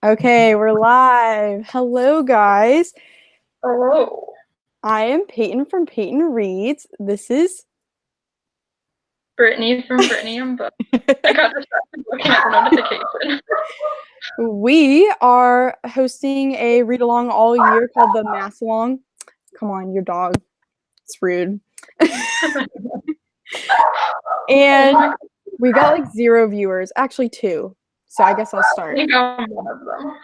Okay, we're live. Hello, guys. Hello, I am Peyton from Peyton Reads. This is. Brittany from Brittany and Books. I got distracted looking at the notification. We are hosting a read along all year called the Maasalong. Come on, your dog. It's rude. And we got like 0 viewers, actually 2. So I guess I'll start. You got one of them.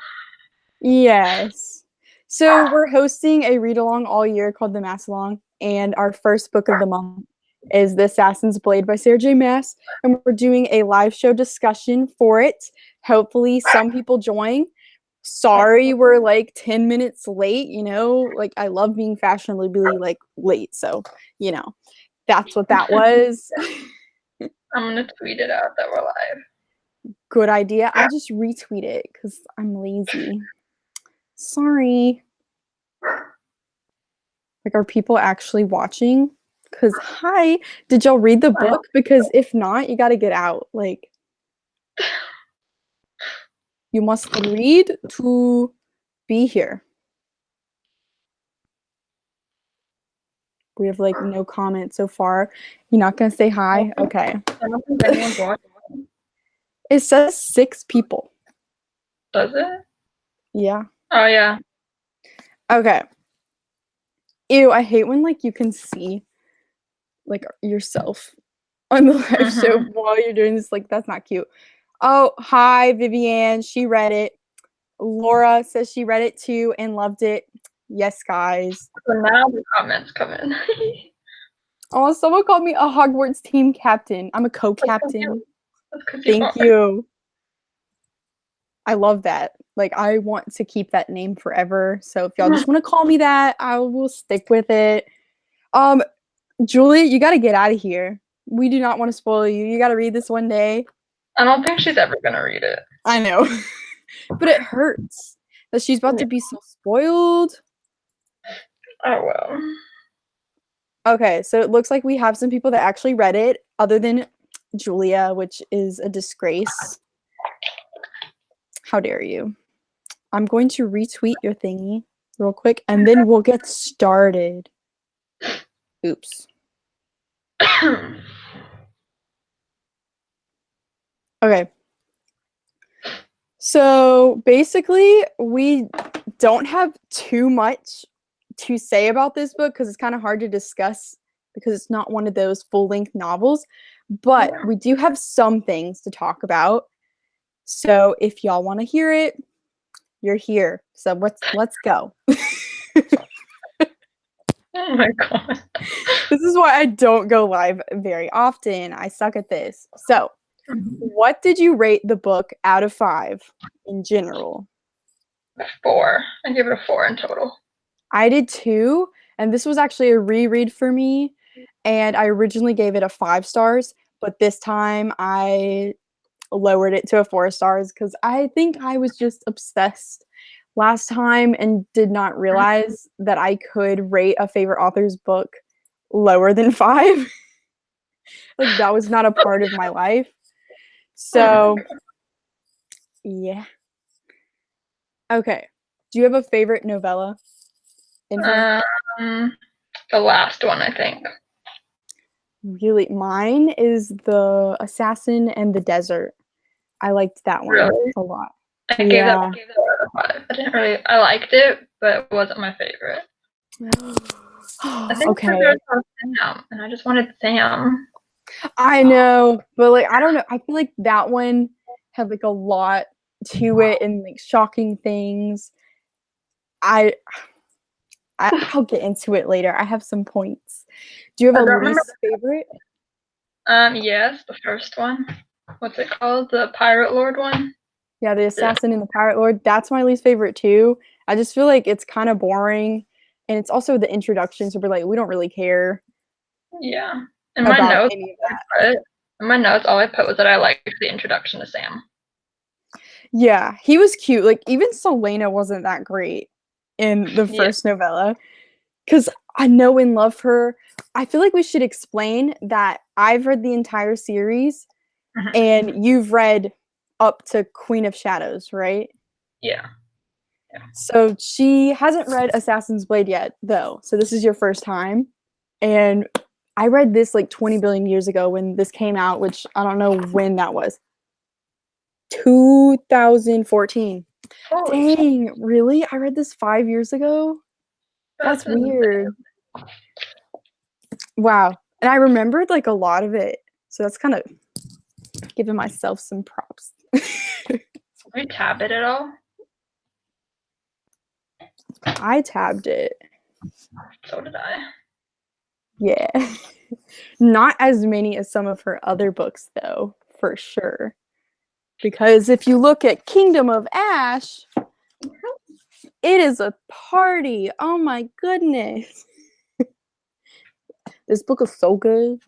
Yes. So we're hosting a read along all year called the Maasalong, and our first book of the month is The Assassin's Blade by Sarah J. Maas, and we're doing a live show discussion for it. Hopefully some people join. Sorry we're like 10 minutes late, like I love being fashionably like late, so that's what that was. I'm gonna tweet it out that we're live. Good idea. I'll just retweet it because I'm lazy. Sorry. Like, are people actually watching? Because, hi, did y'all read the book? Because if not, you got to get out. Like, you must read to be here. We have, like, no comment so far. You're not going to say hi? Okay. I don't think anyone's watching. It says 6 people. Does it? Yeah. Oh, yeah. Okay. Ew, I hate when, like, you can see, like, yourself on the live show while you're doing this. Like, that's not cute. Oh, hi, Vivian. She read it. Laura says she read it too and loved it. Yes, guys. So now the comments come in. Oh, someone called me a Hogwarts team captain. I'm a co-captain. Thank you. I love that. Like, I want to keep that name forever. So if y'all just want to call me that, I will stick with it. Julie, you got to get out of here. We do not want to spoil you. You got to read this one day. I don't think she's ever gonna read it. I know. But it hurts that she's about to be so spoiled. Oh, well. Okay, so it looks like we have some people that actually read it, other than Julia, which is a disgrace. How dare you? I'm going to retweet your thingy real quick, and then we'll get started. Oops. Okay. So basically, we don't have too much to say about this book because it's kind of hard to discuss because it's not one of those full-length novels, but we do have some things to talk about. So if y'all want to hear it, you're here. So let's go. Oh my god. This is why I don't go live very often. I suck at this. So, what did you rate the book out of 5 in general? 4. I give it a 4 in total. I did too, and this was actually a reread for me, and I originally gave it a 5 stars, but this time I lowered it to a 4 stars because I think I was just obsessed last time and did not realize that I could rate a favorite author's book lower than 5. Like, that was not a part of my life. So, yeah. Okay. Do you have a favorite novella in here? The last one, I think. Really? Mine is The Assassin and the Desert. I liked that one a lot. I gave that a 5. I liked it, but it wasn't my favorite. I think okay. Sam, and I just wanted Sam. I know, but like I don't know. I feel like that one had like a lot to it and like shocking things. I'll get into it later. I have some points. Do you have a least favorite? Yes, the first one. What's it called? The Pirate Lord one? Yeah, The Assassin and the Pirate Lord. That's my least favorite too. I just feel like it's kind of boring. And it's also the introduction, so we're like, we don't really care. Yeah. In my notes, all I put was that I liked the introduction to Sam. Yeah, he was cute. Like, even Selena wasn't that great in the first novella. Because I know and love her. I feel like we should explain that I've read the entire series and you've read up to Queen of Shadows, right? Yeah. So she hasn't read Assassin's Blade yet, though. So this is your first time. And I read this like 20 billion years ago when this came out, which I don't know when that was. 2014. Holy Dang, really? I read this 5 years ago? That's weird. Wow. And I remembered like a lot of it. So that's kind of giving myself some props. Did you tab it at all? I tabbed it. So did I. Yeah. Not as many as some of her other books, though, for sure. Because if you look at Kingdom of Ash, it is a party. Oh my goodness. This book is so good.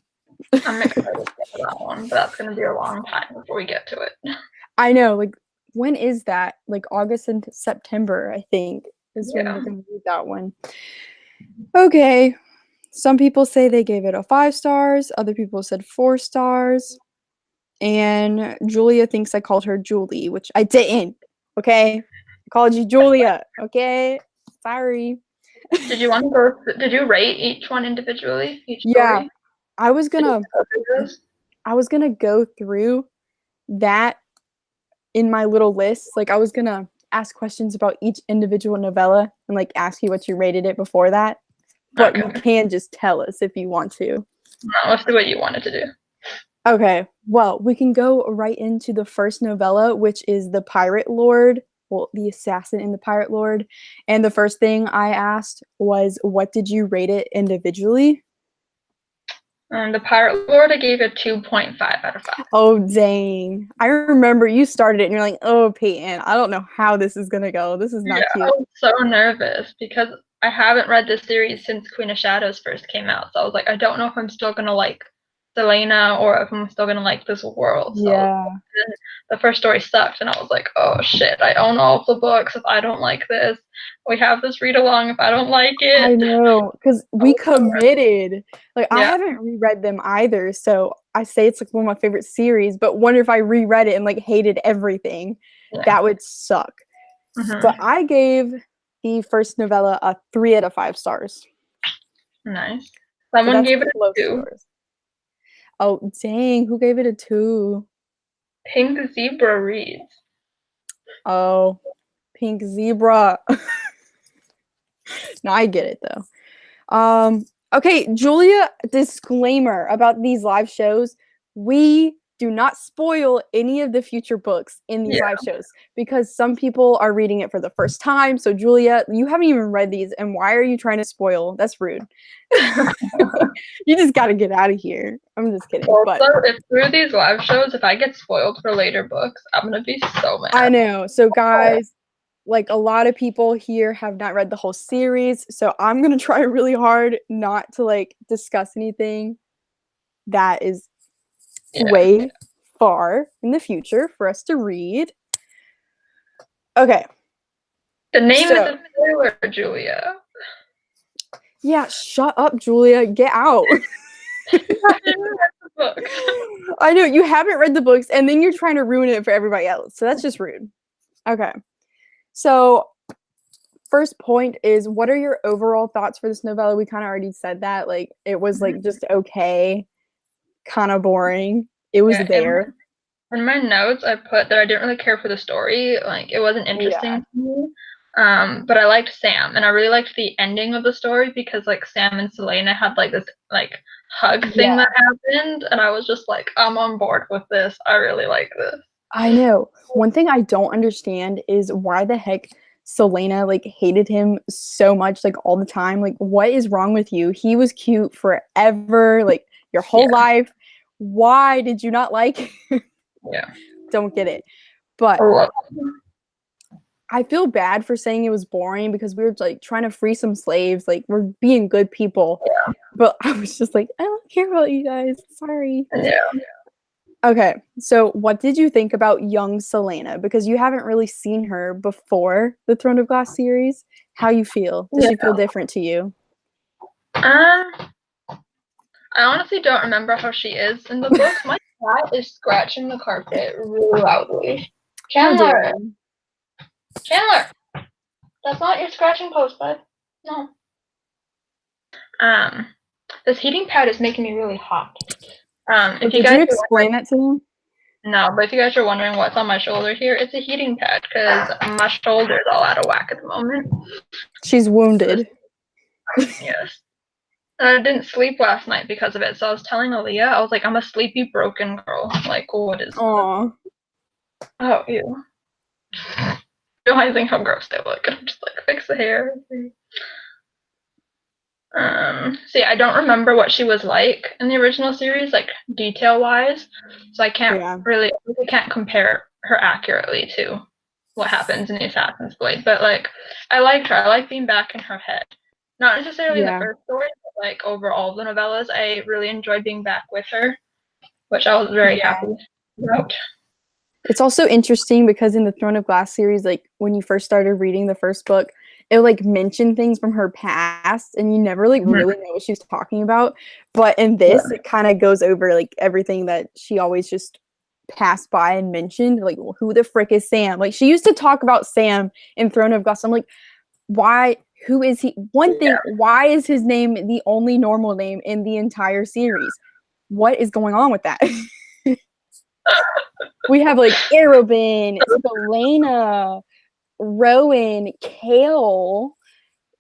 I'm excited to get to that one, but that's going to be a long time before we get to it. I know, like, when is that? Like, August and September, I think, is when we're going to read that one. Okay. Some people say they gave it a 5 stars. Other people said 4 stars. And Julia thinks I called her Julie, which I didn't. Okay? I called you Julia. Okay? Sorry. Did you want to go? Did you rate each one individually? Each story? Yeah. I was gonna go through that in my little list. Like I was gonna ask questions about each individual novella and like ask you what you rated it before that. But you can just tell us if you want to. No, let's do what you wanted to do. Okay, well, we can go right into the first novella, which is The Pirate Lord. Well, The Assassin in the Pirate Lord. And the first thing I asked was, what did you rate it individually? The Pirate Lord, I gave it 2.5 out of 5. Oh, dang. I remember you started it and you're like, oh, Peyton, I don't know how this is going to go. This is not cute. I was so nervous because I haven't read this series since Queen of Shadows first came out. So I was like, I don't know if I'm still going to like Selena or if I'm still going to like this world. So Yeah. the first story sucked and I was like, oh shit, I own all of the books. If I don't like this, we have this read along if I don't like it. I know, because we committed. Like, I haven't reread them either, so I say it's like one of my favorite series, but wonder if I reread it and like hated everything. That would suck. But I gave the first novella a 3 out of 5 stars. Nice. Someone gave it a 2. Stars. Oh, dang. Who gave it a 2? Pink Zebra reads. Oh, Pink Zebra. No, I get it, though. Okay, Julia, disclaimer about these live shows. We do not spoil any of the future books in these live shows because some people are reading it for the first time. So, Julia, you haven't even read these, and why are you trying to spoil? That's rude. You just got to get out of here. I'm just kidding. Also, but if through these live shows, if I get spoiled for later books, I'm going to be so mad. I know. So, guys, like a lot of people here have not read the whole series. So, I'm going to try really hard not to like discuss anything that is way far in the future for us to read. Okay. The name is a spoiler, Julia. Yeah, shut up, Julia. Get out. I know, you haven't read the books, and then you're trying to ruin it for everybody else. So that's just rude. Okay. So, first point is, what are your overall thoughts for this novella? We kind of already said that. Like, it was, like, just okay. Kind of boring. It was there. In my notes, I put that I didn't really care for the story. Like, it wasn't interesting to me. But I liked Sam, and I really liked the ending of the story because, like, Sam and Selena had, like, this, like, hug thing that happened, and I was just like, I'm on board with this. I really like this. I know. One thing I don't understand is why the heck Selena, like, hated him so much, like, all the time. Like, what is wrong with you? He was cute forever, like, your whole life. Why did you not like him? Don't get it. But I feel bad for saying it was boring because we were like trying to free some slaves. Like, we're being good people. But I was just like, I don't care about you guys. Sorry. Okay. So what did you think about young Selena? Because you haven't really seen her before the Throne of Glass series. How you feel? Does she feel different to you? I honestly don't remember how she is in the books. My cat is scratching the carpet really loudly. How dare Chandler! you. Chandler! That's not your scratching post, bud. No. This heating pad is making me really hot. If you Did guys you explain that to them? No, but if you guys are wondering what's on my shoulder here, it's a heating pad because my shoulder's all out of whack at the moment. She's wounded. Yes. And I didn't sleep last night because of it, so I was telling Aaliyah, I was like, I'm a sleepy, broken girl. Like, what is Aww. Oh, ew. Realizing how gross they look, and I'm just like, fix the hair. See, I don't remember what she was like in the original series, like detail-wise, so I can't compare her accurately to what happens in the Assassin's Blade. But like, I liked her. I like being back in her head. Not necessarily in the first story, but like over all the novellas, I really enjoyed being back with her, which I was very happy about. It's also interesting because in the Throne of Glass series, like when you first started reading the first book, it would like mention things from her past and you never like really know what she's talking about. But in this, it kind of goes over like everything that she always just passed by and mentioned. Like, well, who the frick is Sam? Like she used to talk about Sam in Throne of Glass. I'm like, why? Who is he? One thing, why is his name the only normal name in the entire series? What is going on with that? We have like Arabin, Selena, Rowan, Kale,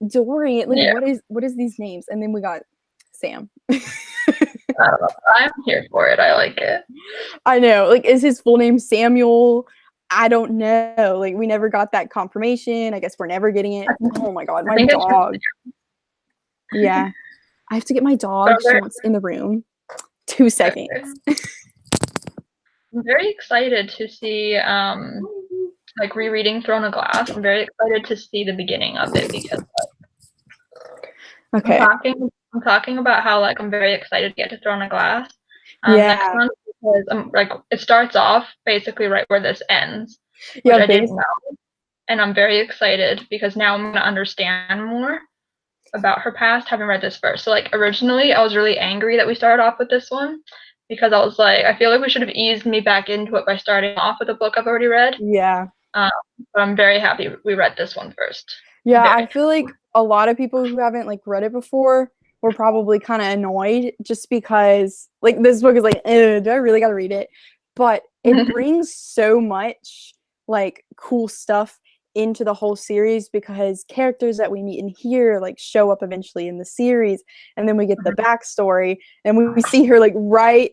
Dorian. Like what is these names? And then we got Sam. I'm here for it. I like it. I know. Like, is his full name Samuel? I don't know. Like, we never got that confirmation. I guess we're never getting it. Oh my god, my dog. Yeah. I have to get my dog. She wants in the room. 2 seconds. I'm very excited to see like rereading Throne of Glass. I'm very excited to see the beginning of it because I'm talking about how like I'm very excited to get to Throne of Glass next month because like it starts off basically right where this ends, which I didn't know, and I'm very excited because now I'm gonna understand more about her past having read this first. So like originally I was really angry that we started off with this one because I was like, I feel like we should have eased me back into it by starting off with a book I've already read. Yeah. But I'm very happy we read this one first. Yeah, I feel like a lot of people who haven't like read it before were probably kind of annoyed just because like this book is like, do I really gotta read it? But it brings so much like cool stuff into the whole series because characters that we meet in here like show up eventually in the series, and then we get the backstory and we see her like right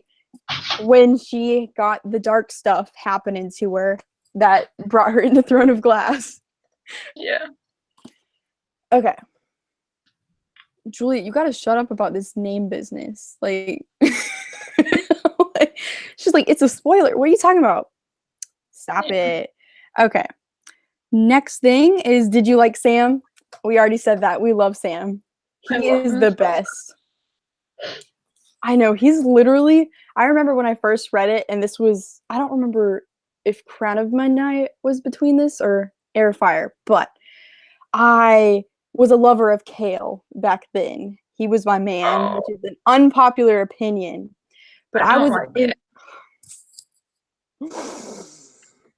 when she got the dark stuff happening to her that brought her into Throne of Glass. Yeah. Okay. Julie, you gotta shut up about this name business. Like, she's like, it's a spoiler. What are you talking about? Stop it. Okay. Next thing is, did you like Sam? We already said that. We love Sam. He is the best. I know. He's literally, I remember when I first read it, and this was, I don't remember if Crown of Midnight was between this or Heir, but I was a lover of Kale back then. He was my man, which is an unpopular opinion. But I was in.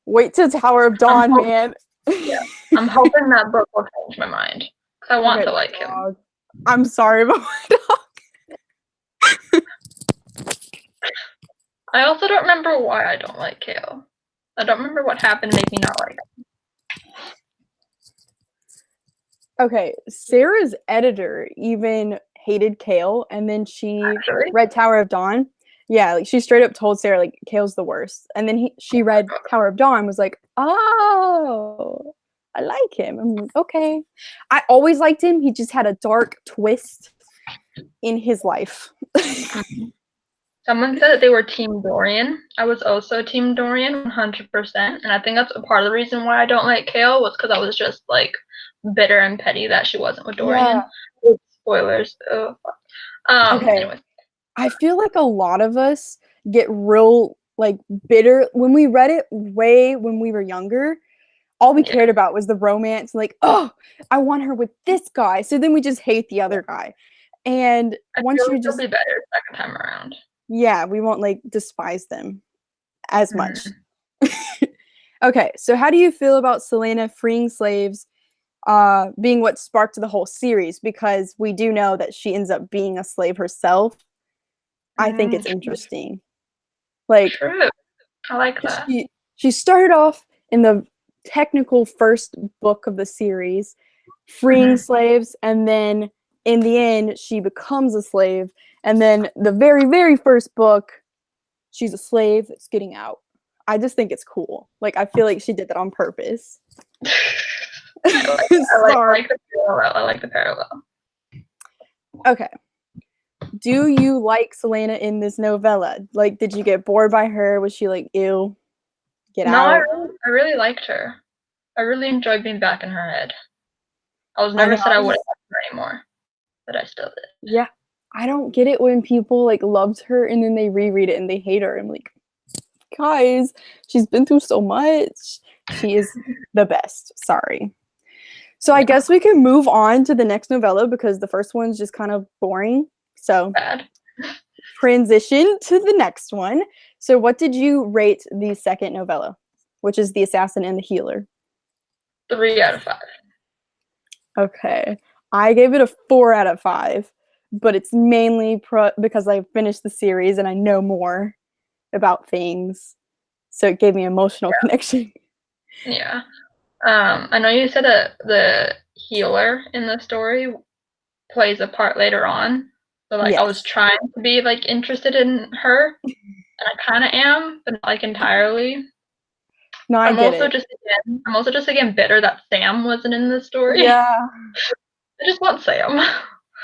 Wait till Tower of Dawn, man. Yeah, I'm hoping that book will change my mind because I want to like him. I'm sorry about my dog. I also don't remember why I don't like Kale. I don't remember what happened to make me not like him. Okay, Sarah's editor even hated Kale, and then she read Tower of Dawn. Yeah, like she straight up told Sarah like Kale's the worst, and then she read Tower of Dawn, was like, oh, I like him. I'm like, okay. I always liked him. He just had a dark twist in his life. Someone said that they were Team Dorian. I was also Team Dorian 100%, and I think that's a part of the reason why I don't like Kale was because I was just like bitter and petty that she wasn't with Dorian. Yeah. Spoilers. Oh, fuck. Okay. Anyways. I feel like a lot of us get real like bitter when we read it way when we were younger. All we cared about was the romance. Like, oh, I want her with this guy. So then we just hate the other guy. And once you just be better second time around. Yeah, we won't like despise them as much. Mhm. Okay, so how do you feel about Selena freeing slaves being what sparked the whole series? Because we do know that she ends up being a slave herself. I think it's True. interesting. Like True. I like that. she started off in the technical first book of the series freeing Mhm. slaves, and then in the end she becomes a slave, and then the very very first book she's a slave that's getting out. I just think it's cool. Like I feel like she did that on purpose. I Sorry. like the parallel. I like the parallel. Okay. Do you like Selena in this novella? Like, did you get bored by her? Was she like, ew, get No, I out? really liked her. I really enjoyed being back in her head. I was I know. nervous that I wouldn't like her anymore, but I still did. Yeah. I don't get it when people like loved her and then they reread it and they hate her. I'm like, guys, she's been through so much. She is the best. Sorry. So I Yeah. guess we can move on to the next novella because the first one's just kind of boring. So Bad. transition to the next one. So what did you rate the second novella, which is The Assassin and the Healer? 3 out of 5. Okay. I gave it a 4 out of 5, but it's mainly because I finished the series and I know more about things. So it gave me emotional connection. Yeah. I know you said that the healer in the story plays a part later on. So like I was Yes. trying to be like interested in her, and I kind of am, but not like entirely. No, I get it. I'm also just again bitter that Sam wasn't in the story. Yeah. I just want Sam.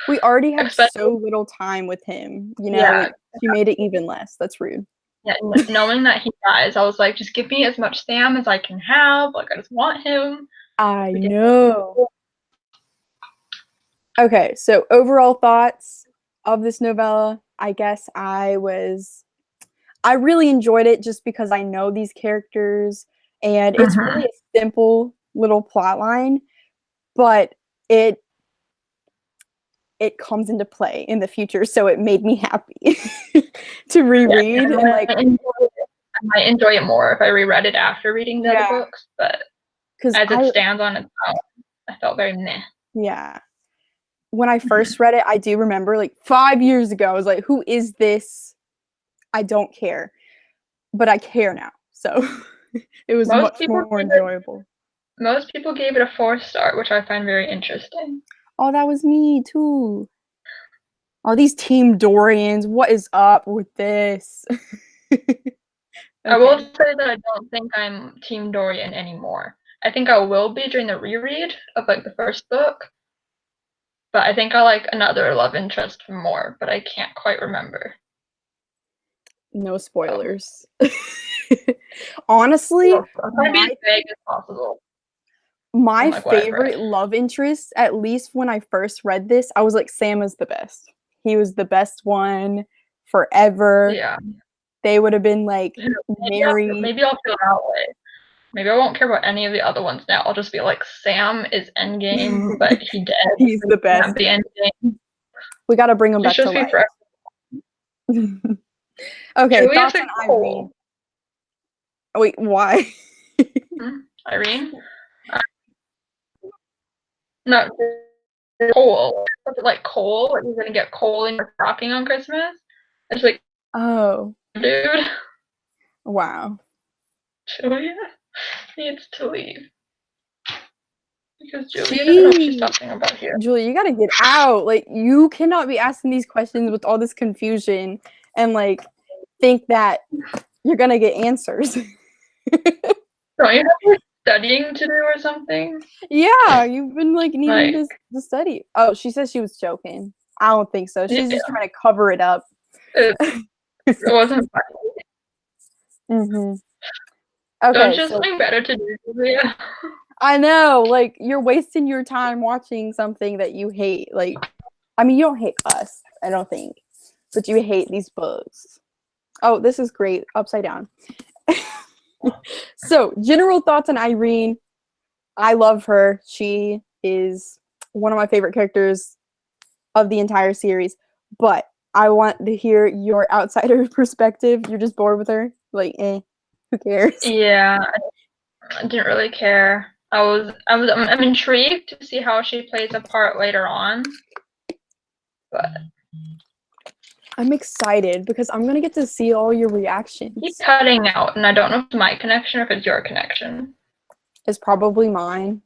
We already have Especially, so little time with him, you know, yeah, like she made it even less. That's rude. yeah. Knowing that he dies, I was like, just give me as much Sam as I can have. Like I just want him. I know. Okay, so overall thoughts of this novella, I guess I really enjoyed it just because I know these characters and it's really Mhm. a simple little plot line, but it comes into play in the future, so it made me happy to Yeah, reread and like I might enjoy it more if I reread it after reading the other yeah, books, but because as it stands on its own, I felt very meh. yeah. When I Mhm. first read it, I do remember like 5 years ago, I was like, "Who is this? I don't care." But I care now. So it was Most much people more gave it enjoyable. most people gave it a 4 star, which I find very interesting. Oh, that was me too. All these Team Dorians, what is up with this? I will Okay. say that I don't think I'm Team Dorian anymore. I think I will be during the reread of like the first book, but I think I like another love interest more, but I can't quite remember. No So, spoilers. Honestly, I'll try to be as my vague as possible on my like what I've read. favorite love interest, at least when I first read this, I was like, Sam is the best. He was the best one forever. Yeah. They would have been like married. Maybe I'll feel that way. Maybe I won't care about any of the other ones now. I'll just be like, Sam is endgame, but he dead. He's the best. Have the endgame. We got to bring him Just back to shows me life. forever. Okay, Julius thoughts and on Irene. Cole. Oh, wait, why? Irene? Uh, no, Cole. Was it like Cole? Like you're gonna get Cole in your stocking on Christmas? It's like, Oh, dude, wow. Julia needs to leave. Because Julia doesn't know what she's She, talking about here. Julie, you gotta get out. Like, you cannot be asking these questions with all this confusion and like think that you're gonna get answers. Don't you have like studying to do or something? Yeah, you've been like needing Like, this to study. Oh, she says she was joking. I don't think so. yeah, She's just trying to cover it up. it, it wasn't funny. hmm Don't Okay, you have so something better to do, Julia? I know, like, you're wasting your time watching something that you hate. Like, I mean, you don't hate us, I don't think, but you hate these books. Oh, this is great. Upside down. So, general thoughts on Irene. I love her. She is one of my favorite characters of the entire series, but I want to hear your outsider perspective. You're just bored with her? Like, who cares? Yeah, I didn't really care. I'm intrigued to see how she plays a part later on. But I'm excited because I'm gonna get to see all your reactions. he's cutting out, and I don't know if it's my connection or if it's your connection. It's probably mine.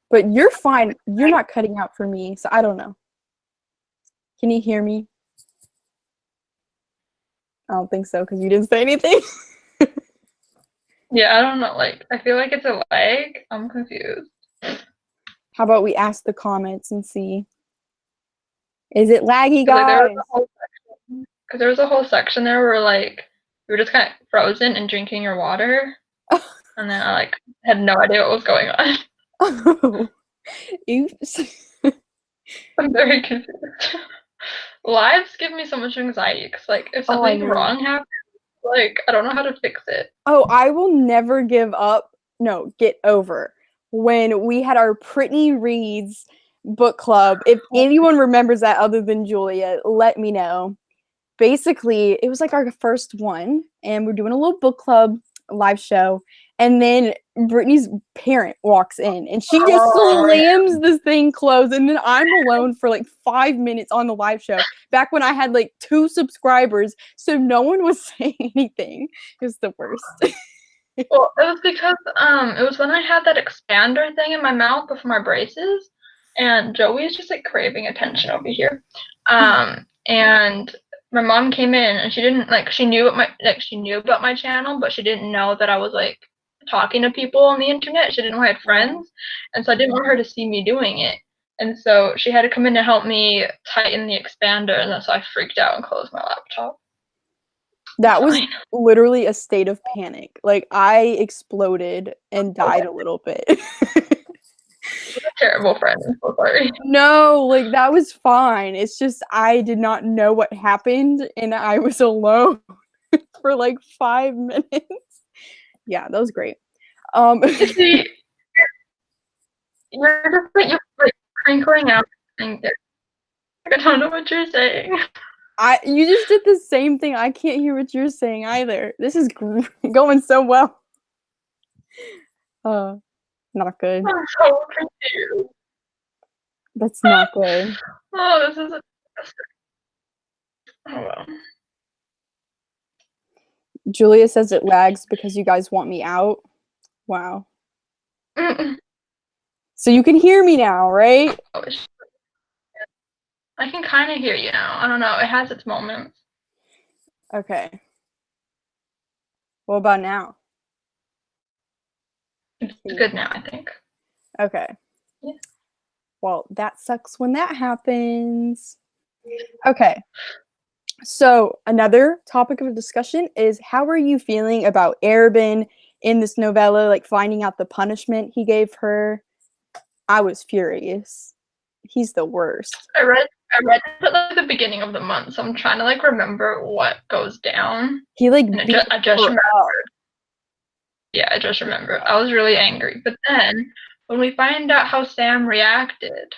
But you're fine. You're not cutting out for me, so I don't know. Can you hear me? I don't think so because you didn't say anything. Yeah, I don't know. Like, I feel like it's a lag. I'm confused. How about we ask the comments and see? Is it laggy, Like, guys? because there was a whole section there where like you were just kind of frozen and drinking your water, and then I like had no idea what was going on. Oh, oops. I'm very confused. Lives give me so much anxiety because like if something wrong happens, like I don't know how to fix it. Oh, I will never give up. No, get over. When we had our Brittany Reads book club, if anyone remembers that other than Julia, let me know. Basically, it was like our first one, and we're doing a little book club live show, and then Brittany's parent walks in, and she just slams this thing closed, and then I'm alone for like 5 minutes on the live show, back when I had like 2 subscribers, so no one was saying anything. It was the worst. Well, it was because it was when I had that expander thing in my mouth before my braces, and Joey is just like craving attention over here. And my mom came in and she didn't like she knew about my channel, but she didn't know that I was like talking to people on the internet. She didn't know I had friends, and so I didn't want her to see me doing it. And so she had to come in to help me tighten the expander, and that's so I freaked out and closed my laptop. That was literally a state of panic. Like, I exploded and died a little bit. You're a terrible friend. I'm so sorry. No, like, that was fine. It's just I did not know what happened, and I was alone for like 5 minutes. Yeah, that was great. See, you're just like crinkling out. I don't know what you're saying. You just did the same thing. I can't hear what you're saying either. This is going so well. Not good. I'm so confused. That's not good. Oh, this is oh well. Julia says it lags because you guys want me out. Wow. So you can hear me now, right? I can kind of hear you now. I don't know. It has its moments. Okay. What about now? It's good now, I think. Okay. Yeah. Well, that sucks when that happens. Okay. So another topic of discussion is, how are you feeling about Arabin in this novella, like finding out the punishment he gave her? I was furious. He's the worst. I read it at like the beginning of the month, so I'm trying to like remember what goes down. He like I just remembered. Yeah, I just remember. I was really angry. But then when we find out how Sam reacted,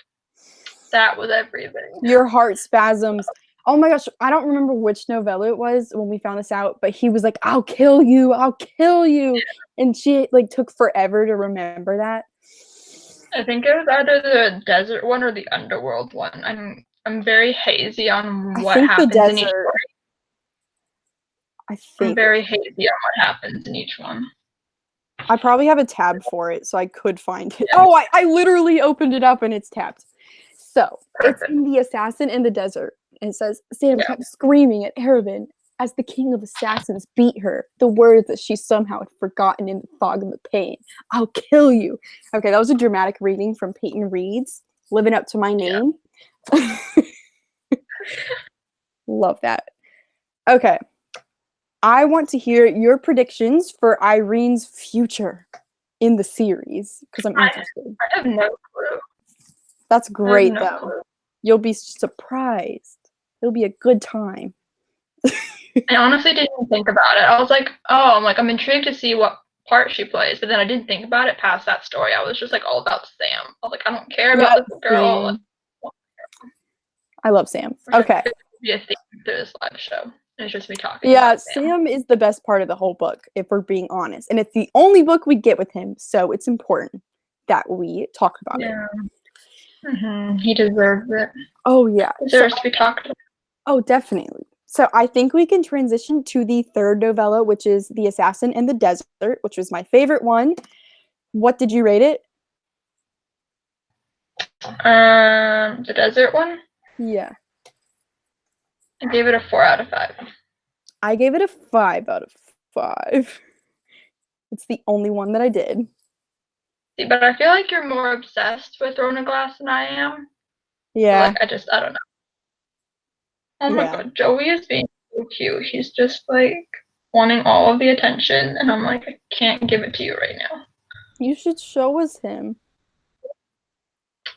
that was everything. Your heart spasms. Oh my gosh, I don't remember which novella it was when we found this out, but he was like, I'll kill you. Yeah. And she like took forever to remember that. I think it was either the desert one or the underworld one. I'm very hazy on what happens in each one. I'm very hazy on what happens in each one. I probably have a tab for it, so I could find it. Yeah. Oh, I literally opened it up and it's tabbed. So Perfect. It's in The Assassin in the Desert. And it says, Sam kept screaming at Arabin as the king of assassins beat her, the words that she somehow had forgotten in the fog of the pain. I'll kill you. Okay, that was a dramatic reading from Peyton Reads, Living Up to My Name. Yeah. Love that. Okay. I want to hear your predictions for Irene's future in the series, because I'm interested. I have no clue. That's great, though. Clue. You'll be surprised. It'll be a good time. I honestly didn't think about it. I was like, I'm intrigued to see what part she plays, but then I didn't think about it past that story. I was just like all about Sam. I was like, I don't care about this girl. I love Sam. Okay. be a theme through this live show. It's just me talking. Yeah, Sam is the best part of the whole book, if we're being honest. And it's the only book we get with him, so it's important that we talk about it. Mm-hmm. He deserves it. Oh, yeah. Deserves to be talked about. Oh, definitely. So I think we can transition to the third novella, which is The Assassin in the Desert, which was my favorite one. What did you rate it? The desert one? Yeah. I gave it a 4 out of 5. I gave it a 5 out of 5. It's the only one that I did. See, but I feel like you're more obsessed with Throne of Glass than I am. Yeah. Like, I don't know. Oh my god, Joey is being so cute. He's just like wanting all of the attention, and I'm like, I can't give it to you right now. You should show us him.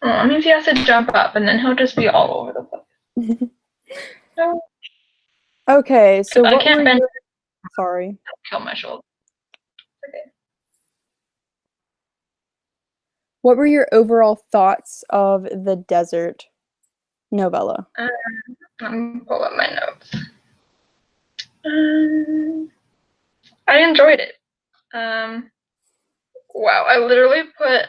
Oh, that means he has to jump up, and then he'll just be all over the place. No. Okay, so I can't bend. Sorry. Kill my shoulder. Okay. What were your overall thoughts of the desert novella? Let me pull up my notes. I enjoyed it. Wow, I literally put,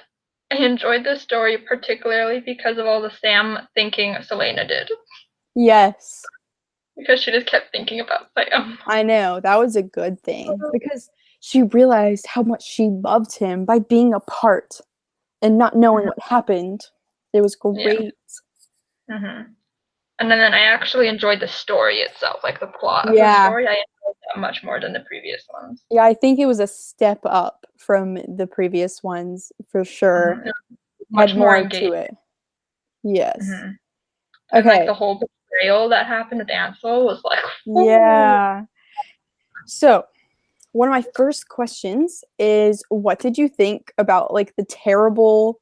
I enjoyed this story particularly because of all the Sam thinking Selena did. Yes. Because she just kept thinking about Sam. I know, that was a good thing. Because she realized how much she loved him by being apart and not knowing what happened. It was great. Yeah. Mm-hmm. And then I actually enjoyed the story itself, like the plot of the story. I enjoyed that much more than the previous ones. Yeah, I think it was a step up from the previous ones, for sure. Mm-hmm. Much more engaged. To it. Yes. Mm-hmm. And like the whole betrayal that happened with Ansel was like, whoa. Yeah. So, one of my first questions is, what did you think about like the terrible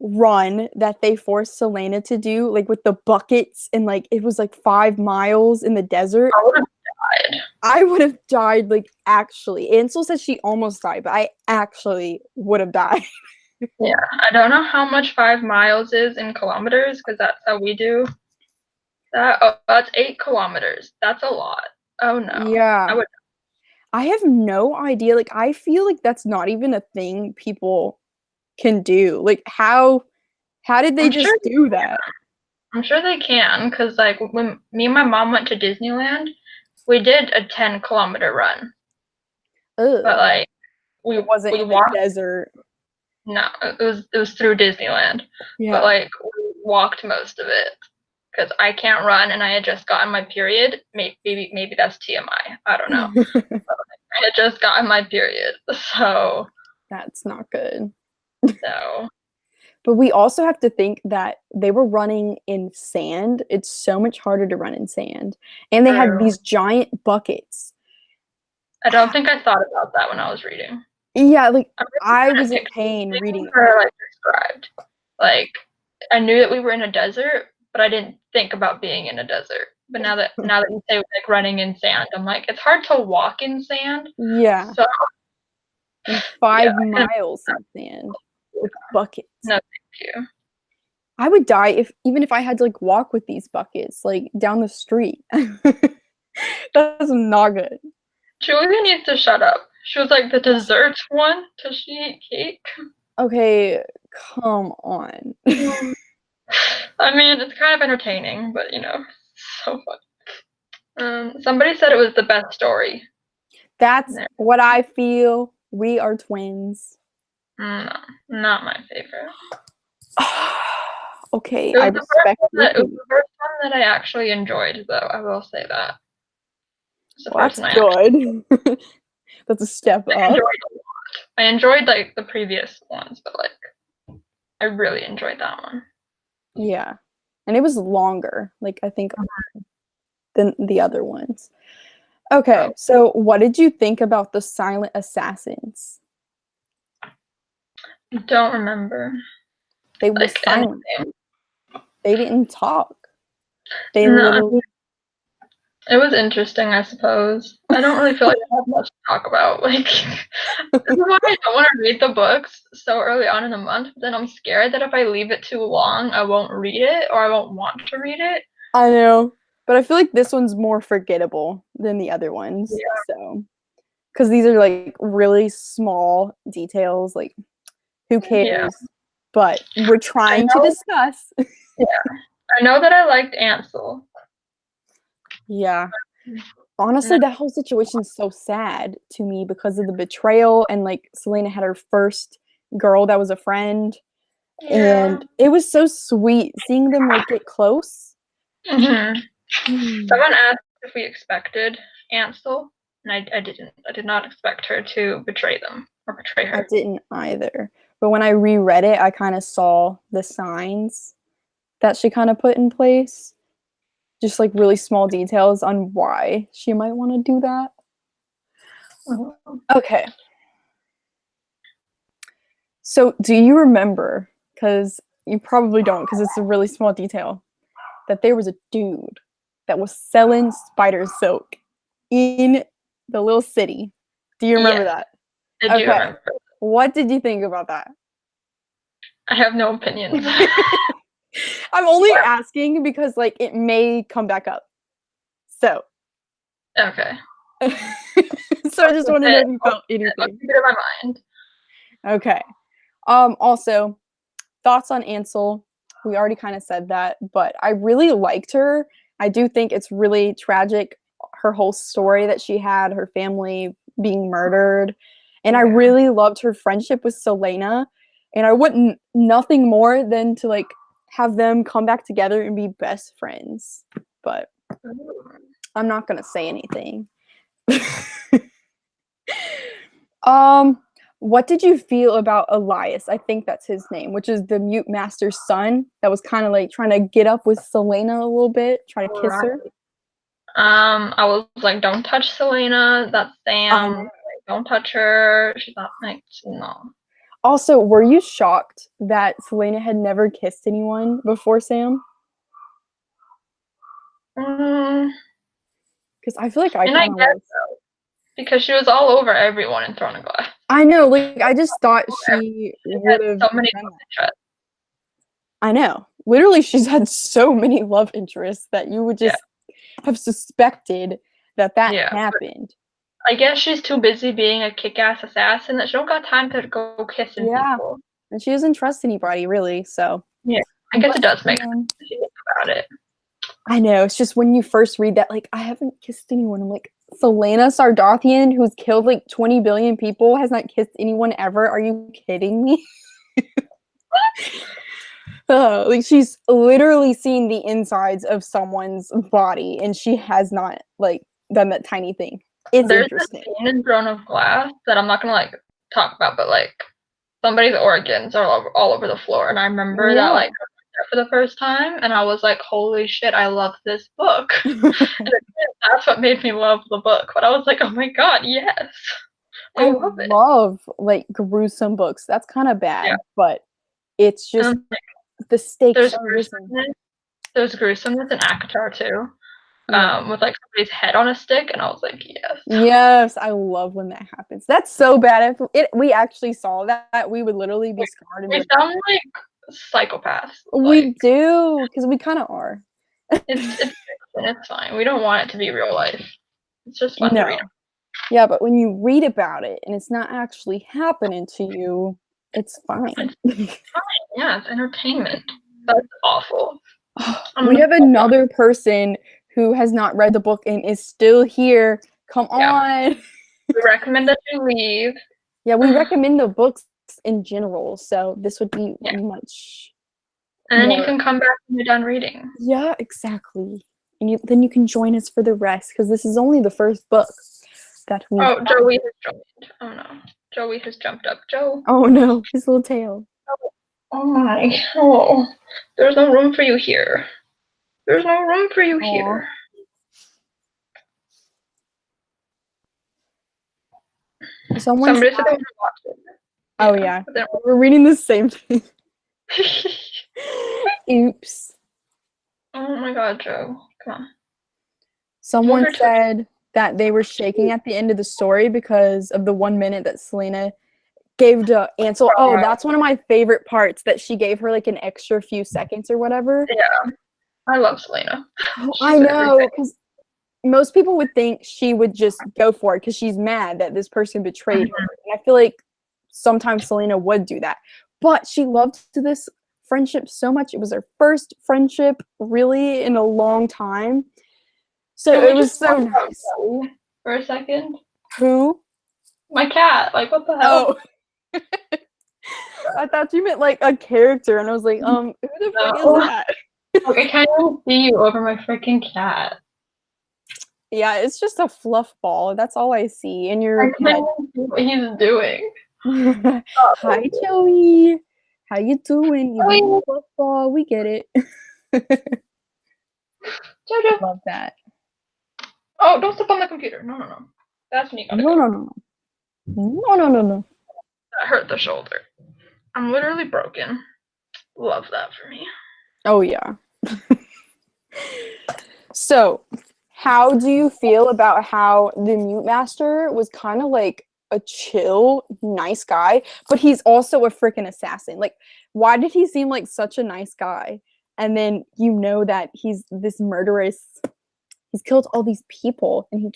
run that they forced Selena to do, like with the buckets, and like it was like 5 miles in the desert? I would have died, like, actually. Ansel says she almost died, but I actually would have died. Yeah, I don't know how much 5 miles is in kilometers, because that's how we do that. Oh, that's 8 kilometers. That's a lot. Oh no. Yeah. I have no idea. Like, I feel like that's not even a thing people can do. Like, how did they just do that? I'm sure they can, because like when me and my mom went to Disneyland, we did a 10-kilometer run. Ugh. But like we walked in the desert. No, it was through Disneyland. Yeah. But like we walked most of it because I can't run and I had just gotten my period. Maybe that's TMI. I don't know. But I had just gotten my period, so that's not good. No. But we also have to think that they were running in sand. It's so much harder to run in sand. And they had these giant buckets. I don't think I thought about that when I was reading. Yeah, like I was in pain reading it. Like described. Like I knew that we were in a desert, but I didn't think about being in a desert. But now that you say like running in sand, I'm like, it's hard to walk in sand. Yeah. So and 5 miles in sand with buckets. No, thank you. I would die even if I had to like walk with these buckets like down the street. That's not good. Julia needs to shut up. She was like, the dessert one? Does she eat cake? Okay, come on. I mean, it's kind of entertaining, but you know, so funny. Somebody said it was the best story. That's what I feel. We are twins. No, not my favorite. Okay, I respect it was the first one that I actually enjoyed, though. I will say that. Well, that's good. That's a step up. I enjoyed like the previous ones, but like I really enjoyed that one. Yeah, and it was longer. Like I think than the other ones. Okay, so what did you think about the silent assassins? I don't remember. They were silent. They didn't talk. They literally. It was interesting, I suppose. I don't really feel like I have much to talk about. Like, this is why I don't want to read the books so early on in the month. But then I'm scared that if I leave it too long, I won't read it or I won't want to read it. I know. But I feel like this one's more forgettable than the other ones. Yeah. So, because these are like really small details, like who cares? Yeah. But we're trying to discuss. Yeah. I know that I liked Ansel. Yeah. Honestly, that whole situation's so sad to me because of the betrayal, and like Selena had her first girl that was a friend, and it was so sweet seeing them like get close. Mm-hmm. Someone asked if we expected Ansel, and I didn't. I did not expect her to betray them or betray her. I didn't either. But when I reread it, I kind of saw the signs that she kind of put in place. Just like really small details on why she might want to do that. Mm-hmm. Okay. So do you remember, because you probably don't because it's a really small detail, that there was a dude that was selling spider silk in the little city? Do you remember that? I do remember. What did you think about that? I have no opinions. I'm only asking because like it may come back up. So. Okay. So I just want to know if you felt anything. I'll keep it in my mind. Okay. Also, thoughts on Ansel. We already kind of said that, but I really liked her. I do think it's really tragic, her whole story that she had, her family being murdered. And I really loved her friendship with Selena. And I want nothing more than to like have them come back together and be best friends. But I'm not gonna say anything. What did you feel about Elias? I think that's his name, which is the mute master's son that was kind of like trying to get up with Selena a little bit, try to kiss her. I was like, don't touch Selena. That's Sam. Like, don't touch her. She's not like, no. Also, were you shocked that Selena had never kissed anyone before Sam? Because I feel like I kind of was. So, because she was all over everyone in Throne of Glass. I know, like I just thought she would have so many love interests. I know. Literally, she's had so many love interests that you would just have suspected that happened. I guess she's too busy being a kick-ass assassin that she don't got time to go kissing people. And she doesn't trust anybody, really, so. Yeah, I guess it does make sense if you think about it. I know, it's just when you first read that, like, I haven't kissed anyone. I'm like, Selena Sardathian, who's killed like 20 billion people, has not kissed anyone ever? Are you kidding me? Like she's literally seen the insides of someone's body and she has not like done that tiny thing. It's interesting. There's a scene in Throne of Glass that I'm not gonna like talk about, but like somebody's organs are all over the floor, and I remember that like for the first time, and I was like, holy shit, I love this book. And that's what made me love the book. But I was like, oh my god, yes, I love it. Love like gruesome books. That's kind of bad, but it's just the stakes are risen. There's gruesomeness in Akatar too, with like somebody's head on a stick, and I was like, yes. Yes, I love when that happens. That's so bad. If we actually saw that, we would literally be scarred. We sound like psychopaths. We do, because we kind of are. It's fine. We don't want it to be real life. It's just fun to read. Yeah, but when you read about it and it's not actually happening to you, it's fine. It's fine. Yeah, it's entertainment. That's awful. We have another person who has not read the book and is still here. Come on. We recommend that you leave. Yeah, we recommend the books in general, so this would be much. And then you can come back when you're done reading. Yeah, exactly. And then you can join us for the rest, because this is only the first book that we. Oh, Joey has joined. Oh no, Joey has jumped up. Joe. Oh no, his little tail. Oh my. Oh, there's no room for you here. There's no room for you here. Somebody said they want to watch it. Oh yeah, we're reading the same thing. Oops. Oh my god, Joe. Come on. Someone said that they were shaking at the end of the story because of the 1 minute that Selena gave to Ansel. Oh, that's one of my favorite parts, that she gave her like an extra few seconds or whatever. Yeah. I love Selena. Oh, She's I know, everything. because most people would think she would just go for it because she's mad that this person betrayed her. And I feel like sometimes Selena would do that. But she loved this friendship so much. It was her first friendship really in a long time. So Can we it was just so talk about nice. Zoe for a second? Who? My cat. Like, what the hell? Oh, I thought you meant like a character, and I was like, who the fuck is No. that? Like, I can't even see you over my freaking cat. Yeah, it's just a fluff ball. That's all I see in I your can't head. even see what he's doing. Hi, Joey. How you doing? You Joey. little fluff ball. We get it. Jojo. Love that. Oh, don't step on the computer. No, no, no. That's me. No, no, no, no, no, no, no. That hurt the shoulder. I'm literally broken. Love that for me. Oh yeah. So, how do you feel about how the Mute Master was kind of like a chill, nice guy, but he's also a freaking assassin? Like, why did he seem like such a nice guy? And then you know that he's this murderous. He's killed all these people, and he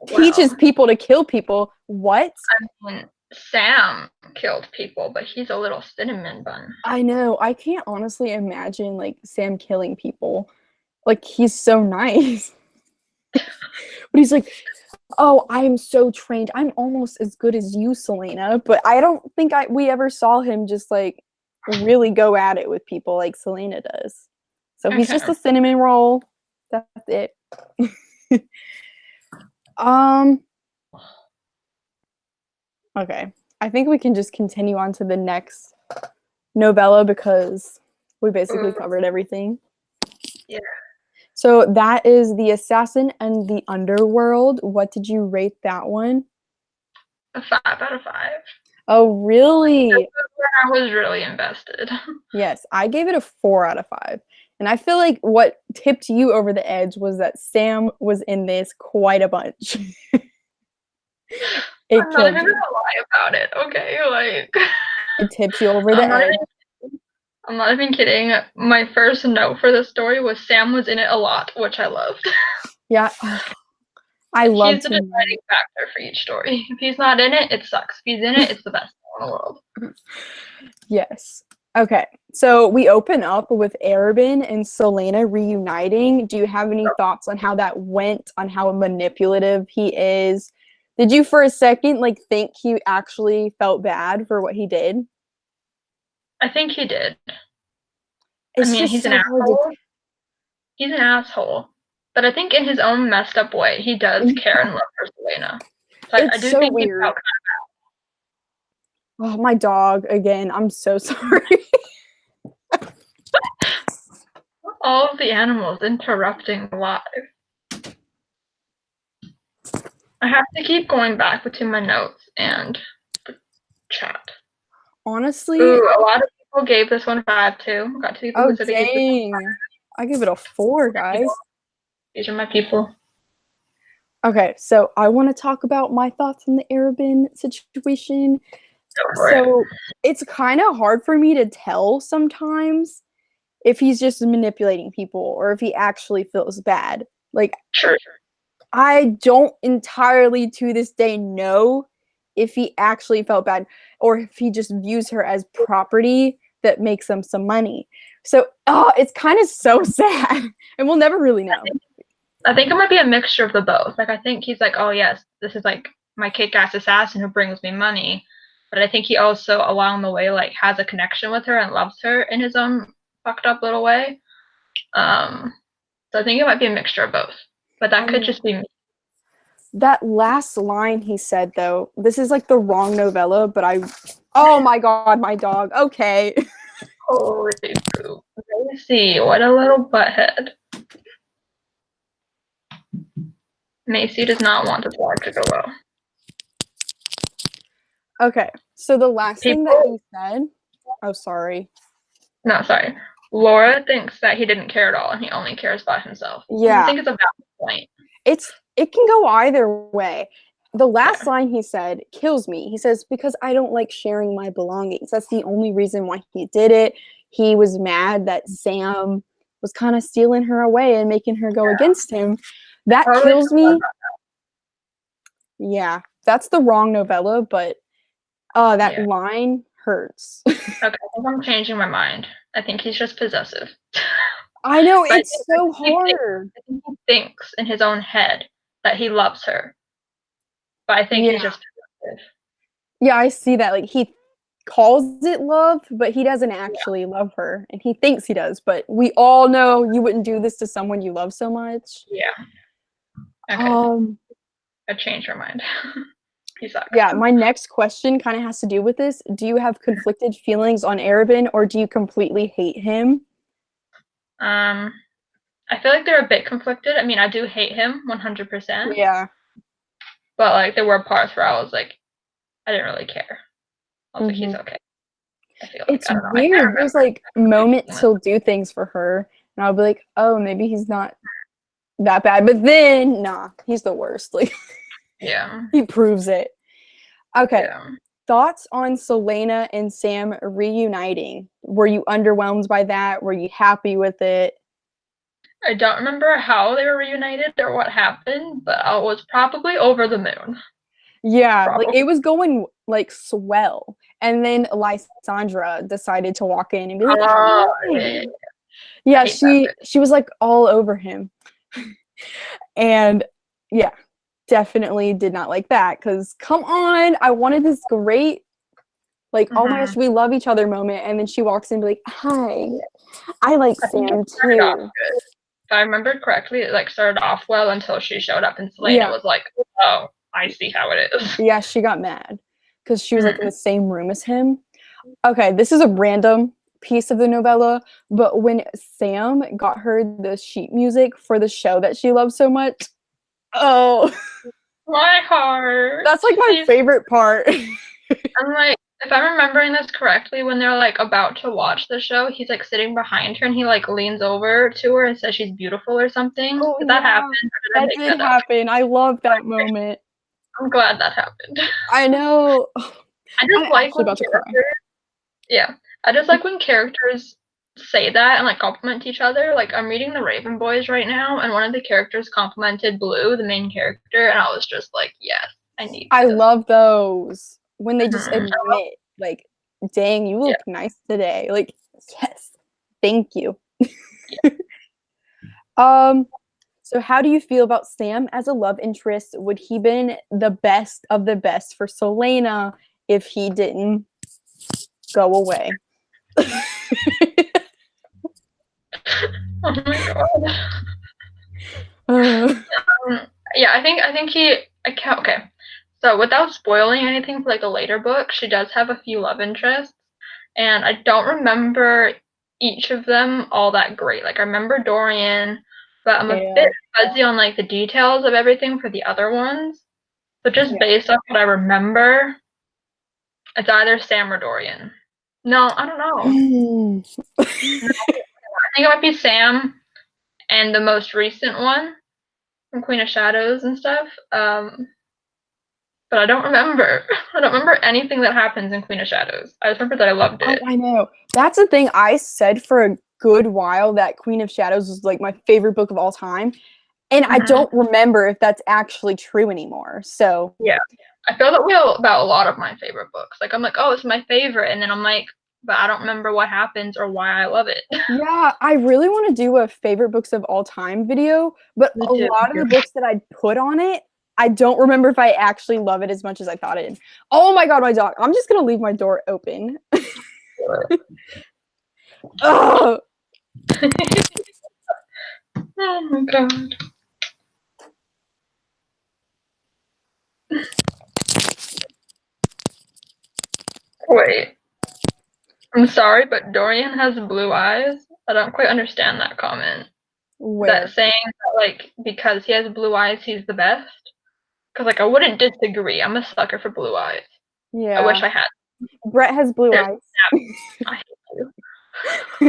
teaches people to kill people. What? I mean, Sam killed people, but he's a little cinnamon bun. I know. I can't honestly imagine like Sam killing people. Like he's so nice. But he's like, "Oh, I am so trained. I'm almost as good as you, Selena." But I don't think we ever saw him just like really go at it with people like Selena does. So he's just a cinnamon roll. That's it. Okay. I think we can just continue on to the next novella because we basically covered everything. Yeah. So that is The Assassin and the Underworld. What did you rate that one? A 5 out of 5. Oh, really? I was really invested. Yes, I gave it a 4 out of 5. And I feel like what tipped you over the edge was that Sam was in this quite a bunch. I'm not even gonna lie about it, okay? Like, it tips you over the edge. I'm not even kidding. My first note for the story was Sam was in it a lot, which I loved. Yeah. I love He's the deciding factor for each story. If he's not in it, it sucks. If he's in it, it's the best in the world. Yes. Okay. So we open up with Arabin and Selena reuniting. Do you have any thoughts on how that went, on how manipulative he is? Did you for a second like think he actually felt bad for what he did? I think he did. It's just he's so an asshole. He's an asshole. But I think in his own messed up way, he does care and love for Selena. So I do think weird. He felt oh, my dog again. I'm so sorry. all of the animals interrupting live. I have to keep going back between my notes and the chat. Honestly, a lot of people gave this one 5 too. Got 2 people who said they gave this one 5. I give it a 4, guys. These are my people. Okay, so I want to talk about my thoughts on the Arabin situation. So it's kind of hard for me to tell sometimes if he's just manipulating people or if he actually feels bad. Like, sure. I don't entirely to this day know if he actually felt bad or if he just views her as property that makes him some money. So, it's kind of so sad, and we'll never really know. I think it might be a mixture of the both. Like, I think he's like, oh yes, this is like my kick-ass assassin who brings me money. But I think he also, along the way, like has a connection with her and loves her in his own fucked up little way. So I think it might be a mixture of both. But that could just be me. That last line he said, though, this is like the wrong novella, but oh my god, my dog. Okay. Holy poop. Macy, what a little butthead. Macy does not want this vlog to go well. Okay, so the last thing that he said. Oh, sorry. No, sorry. Laura thinks that he didn't care at all and he only cares about himself. Yeah. I think it's a valid point. It can go either way. The last line he said kills me. He says, because I don't like sharing my belongings. That's the only reason why he did it. He was mad that Sam was kind of stealing her away and making her go against him. That I really kills feel me. Yeah, that's the wrong novella, but that Yeah. line hurts. Okay, I think I'm changing my mind. I think he's just possessive. I know, But it's so hard. I think he thinks in his own head that he loves her. But I think he's Yeah. just possessive. Yeah, I see that. Like, he calls it love, but he doesn't actually love her. And he thinks he does, but we all know you wouldn't do this to someone you love so much. Yeah. Okay. I changed my mind. He sucks. Yeah, my next question kind of has to do with this. Do you have conflicted feelings on Arabin, or do you completely hate him? I feel like they're a bit conflicted. I mean, I do hate him 100%. Yeah. But like there were parts where I was like, I didn't really care. I was like, he's okay. I feel like It's I don't know. weird. There's like moments he'll do things for her, and I'll be like, oh, maybe he's not that bad. But then, nah, he's the worst. Like, Yeah. he proves it. Okay. Yeah. Thoughts on Selena and Sam reuniting? Were you underwhelmed by that? Were you happy with it? I don't remember how they were reunited or what happened, but I was probably over the moon. Yeah, Probably. like it was going like swell. And then Lysandra decided to walk in and be like, hey. Yeah, she was like all over him. And yeah, definitely did not like that, because come on, I wanted this great, like, oh my gosh, we love each other moment, and then she walks in and be like, hi, I like Sam too. If I remembered correctly, it like started off well until she showed up and Selena was like, oh, I see how it is. Yeah, she got mad because she was like in the same room as him. Okay, this is a random piece of the novella, but when Sam got her the sheet music for the show that she loves so much, oh, my heart. That's like my favorite part. I'm like, if I'm remembering this correctly, when they're like about to watch the show, he's like sitting behind her and he like leans over to her and says she's beautiful or something. Oh, did that happen? That did happen. I love that moment. I'm glad that happened. I know. I just like when I just like when characters say that and like compliment each other. Like I'm reading the Raven Boys right now, and one of the characters complimented Blue, the main character, and I was just like, yes, I need this. I love those when they just admit, like, dang, you look nice today. Like, yes, thank you. So how do you feel about Sam as a love interest? Would he been the best of the best for Selena if he didn't go away? Oh my god. Yeah, I think he. Okay. So without spoiling anything for like the later book, she does have a few love interests, and I don't remember each of them all that great. Like I remember Dorian, but I'm a bit fuzzy on like the details of everything for the other ones. But just based off what I remember, it's either Sam or Dorian. No, I don't know. I think it might be Sam, and the most recent one from Queen of Shadows and stuff. But I don't remember. I don't remember anything that happens in Queen of Shadows. I just remember that I loved it. Oh, I know. That's the thing. I said for a good while that Queen of Shadows was like my favorite book of all time. And I don't remember if that's actually true anymore. So yeah, I feel that way about a lot of my favorite books. Like I'm like, oh, it's my favorite, and then I'm like, but I don't remember what happens or why I love it. Yeah, I really want to do a favorite books of all time video, but a lot of the books that I put on it, I don't remember if I actually love it as much as I thought it. Oh my god, my dog! I'm just gonna leave my door open. Oh. Oh my god. Wait. I'm sorry, but Dorian has blue eyes. I don't quite understand that comment. That saying that, like, because he has blue eyes, he's the best? Because, like, I wouldn't disagree. I'm a sucker for blue eyes. Yeah. I wish I had. Brett has blue eyes. I hate you.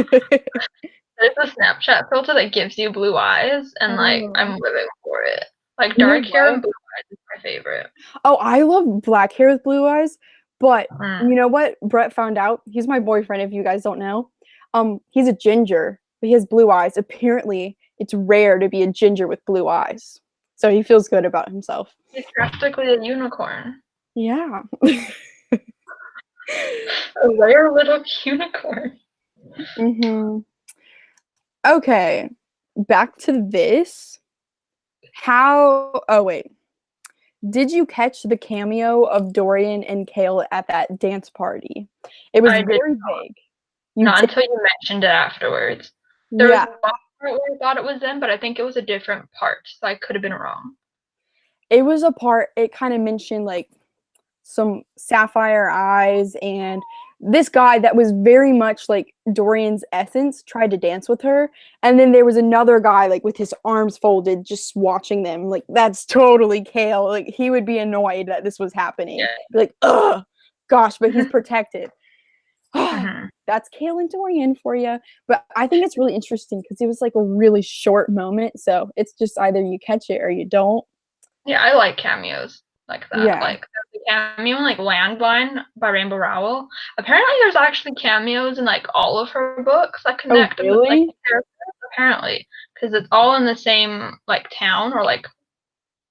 There's a Snapchat filter that gives you blue eyes, and, like, I'm living for it. Like, dark hair and blue eyes is my favorite. Oh, I love black hair with blue eyes. But you know what Brett found out? He's my boyfriend, if you guys don't know. He's a ginger. but he has blue eyes. Apparently, it's rare to be a ginger with blue eyes. So he feels good about himself. He's practically a unicorn. Yeah. A rare little unicorn. Okay, back to this. Oh wait. Did you catch the cameo of Dorian and Kale at that dance party? It was very vague. Not until you mentioned it afterwards. There was one part where I thought it was them, but I think it was a different part, so I could have been wrong. It was a part, it kind of mentioned like some sapphire eyes, and this guy that was very much like Dorian's essence tried to dance with her, and then there was another guy like with his arms folded just watching them. Like, that's totally Kale. Like, he would be annoyed that this was happening. Yeah. Like, ugh, gosh, but he's protected. That's Kale and Dorian for you. But I think it's really interesting because it was like a really short moment, so it's just either you catch it or you don't. Yeah, I like cameos like that. Yeah. Like the cameo in like Landline by Rainbow Rowell. Apparently there's actually cameos in like all of her books that connect with like the characters, apparently. Because it's all in the same like town or like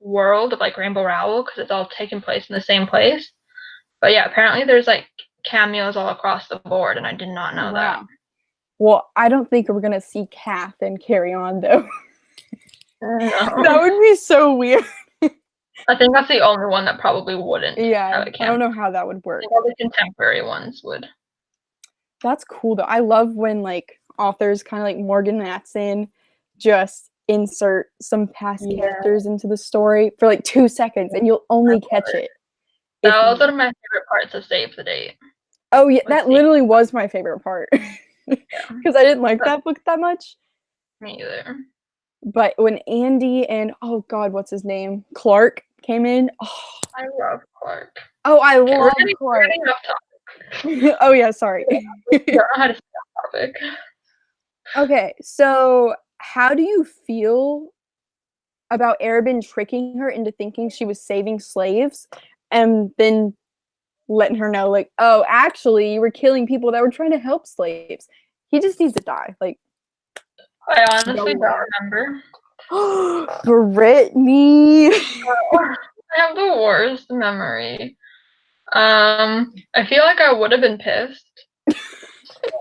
world of like Rainbow Rowell, because it's all taking place in the same place. But yeah, apparently there's like cameos all across the board, and I did not know that. Well, I don't think we're gonna see Kath and Carry On though. No. That would be so weird. I think that's the only one that probably wouldn't. Yeah, I don't know how that would work. All the contemporary ones would. That's cool though. I love when like authors kind of like Morgan Matson just insert some past characters into the story for like 2 seconds, and you'll only catch it. That was one of my favorite parts of Save the Date. Oh yeah, that literally was my favorite part. Because I didn't like that book that much. Me either. But when Andy and, oh god, what's his name? Clark came in. Oh, I love Clark. Oh, I love Clark. Oh yeah, sorry. I don't know how to say that topic. Okay, so how do you feel about Arabin tricking her into thinking she was saving slaves and then letting her know, like, oh, actually, you were killing people that were trying to help slaves. He just needs to die. Like, I honestly don't remember. Brittany. I have the worst memory. I feel like I would have been pissed. I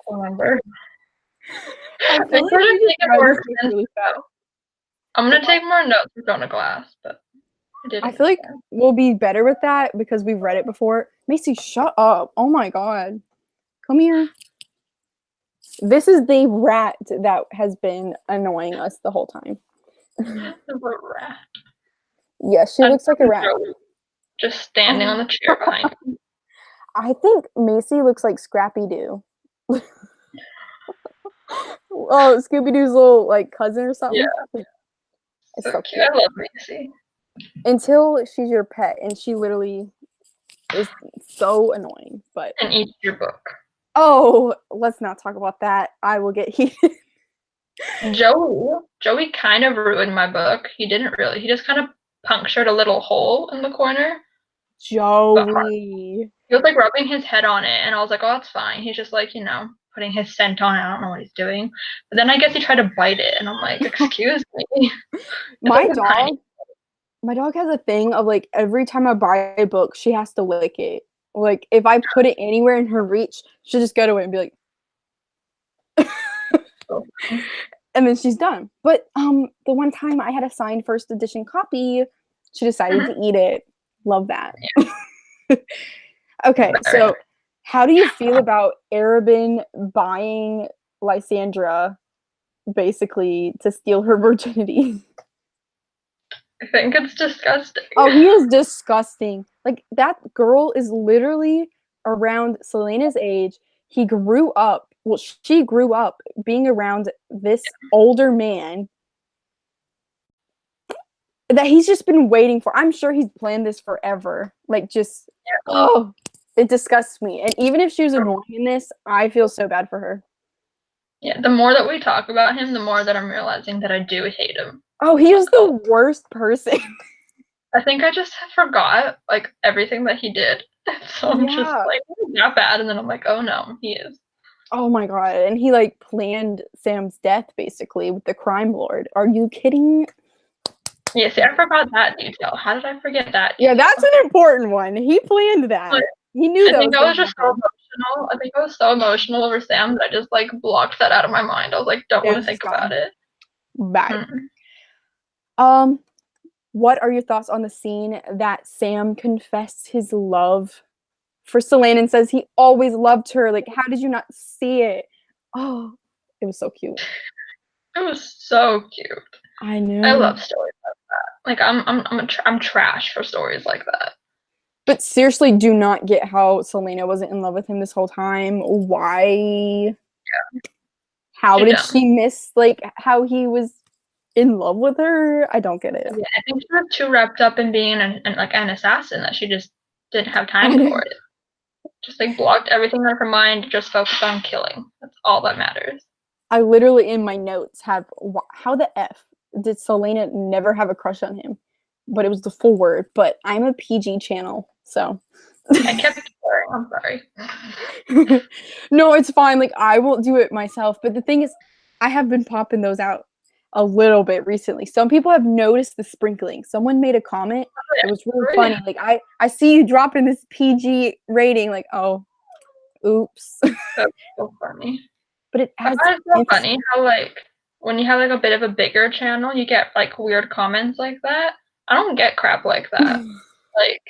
don't remember. I feel like I'm gonna take more notes with on a glass, but I feel like we'll be better with that because we've read it before. Macy, shut up. Oh my god. Come here. This is the rat that has been annoying us the whole time. A rat. Yeah, she looks like a rat. Just standing on the chair behind me. I think Macy looks like Scrappy Doo. Oh, Scooby Doo's little like cousin or something. Yeah. It's so cute. I love Macy. Until she's your pet, and she literally is so annoying. But and eats your book. Oh, let's not talk about that. I will get heated. Joey kind of ruined my book. He didn't really. He just kind of punctured a little hole in the corner. Joey. He was like rubbing his head on it, and I was like, oh, that's fine. He's just like, putting his scent on it. I don't know what he's doing. But then I guess he tried to bite it, and I'm like, excuse me. My dog has a thing of like every time I buy a book, she has to lick it. Like if I put it anywhere in her reach, she'll just go to it and be like, and then she's done. But the one time I had a signed first edition copy, she decided to eat it. Love that. Yeah. Okay, so how do you feel about Arabin buying Lysandra basically to steal her virginity? I think it's disgusting. Oh, he is disgusting. Like, that girl is literally around Selena's age. She grew up being around this older man that he's just been waiting for. I'm sure he's planned this forever. Like, just, it disgusts me. And even if she was annoying in this, I feel so bad for her. Yeah, the more that we talk about him, the more that I'm realizing that I do hate him. Oh, he is the worst person. I think I just forgot, like, everything that he did. So I'm just like, not bad. And then I'm like, oh no, he is. Oh my god, and he like planned Sam's death basically with the crime lord. Are you kidding? Yeah, see, I forgot that detail. How did I forget that Yeah, detail? that's an important one. He planned that. Like, He knew I that think was I was gonna just so happen. emotional. I think I was so emotional over Sam that I just like blocked that out of my mind. I was like, don't It want to was just think about gone. it. Bye. Mm. What are your thoughts on the scene that Sam confessed his love for Selena and says he always loved her? Like, how did you not see it? Oh, it was so cute. It was so cute. I I know. love stories like that. Like I'm trash for stories like that. But seriously, do not get how Selena wasn't in love with him this whole time. Why? How Too did dumb. she miss like how he was in love with her? I don't get it. Yeah, I think she was too wrapped up in being like an assassin that she just didn't have I time for know. it. Just like blocked everything out of her mind, just focused on killing. That's all that matters. I literally in my notes have how the F did Selena never have a crush on him? But it was the full word. But I'm a PG channel, so I kept swearing. I'm sorry. no, it's fine. Like I will do it myself. But the thing is, I have been popping those out a little bit recently. Some people have noticed the sprinkling. Someone made a comment. It was really funny. Like I see you dropping this PG rating. Like, oh, oops. That's so funny. But it I adds find it so emphasis. funny how like when you have like a bit of a bigger channel, you get like weird comments like that. I don't get crap like that. Like,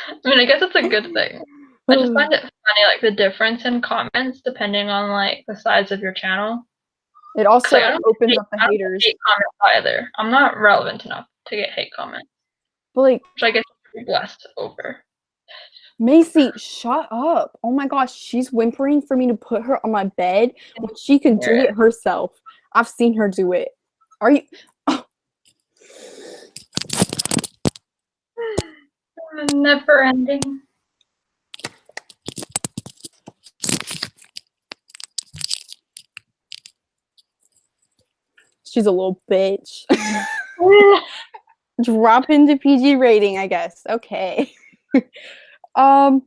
I mean, I guess it's a good thing. I just find it funny, like the difference in comments depending on like the size of your channel. It also Like, I don't opens hate, up the I don't haters. hate comments either. I'm not relevant enough to get hate comments, But like, which I guess you should be blessed over. Macy, shut up. Oh my gosh, she's whimpering for me to put her on my bed when she could do it herself. I've seen her do it. Are you? Oh. Never ending. She's a little bitch. Drop into PG rating, I guess. Okay. um,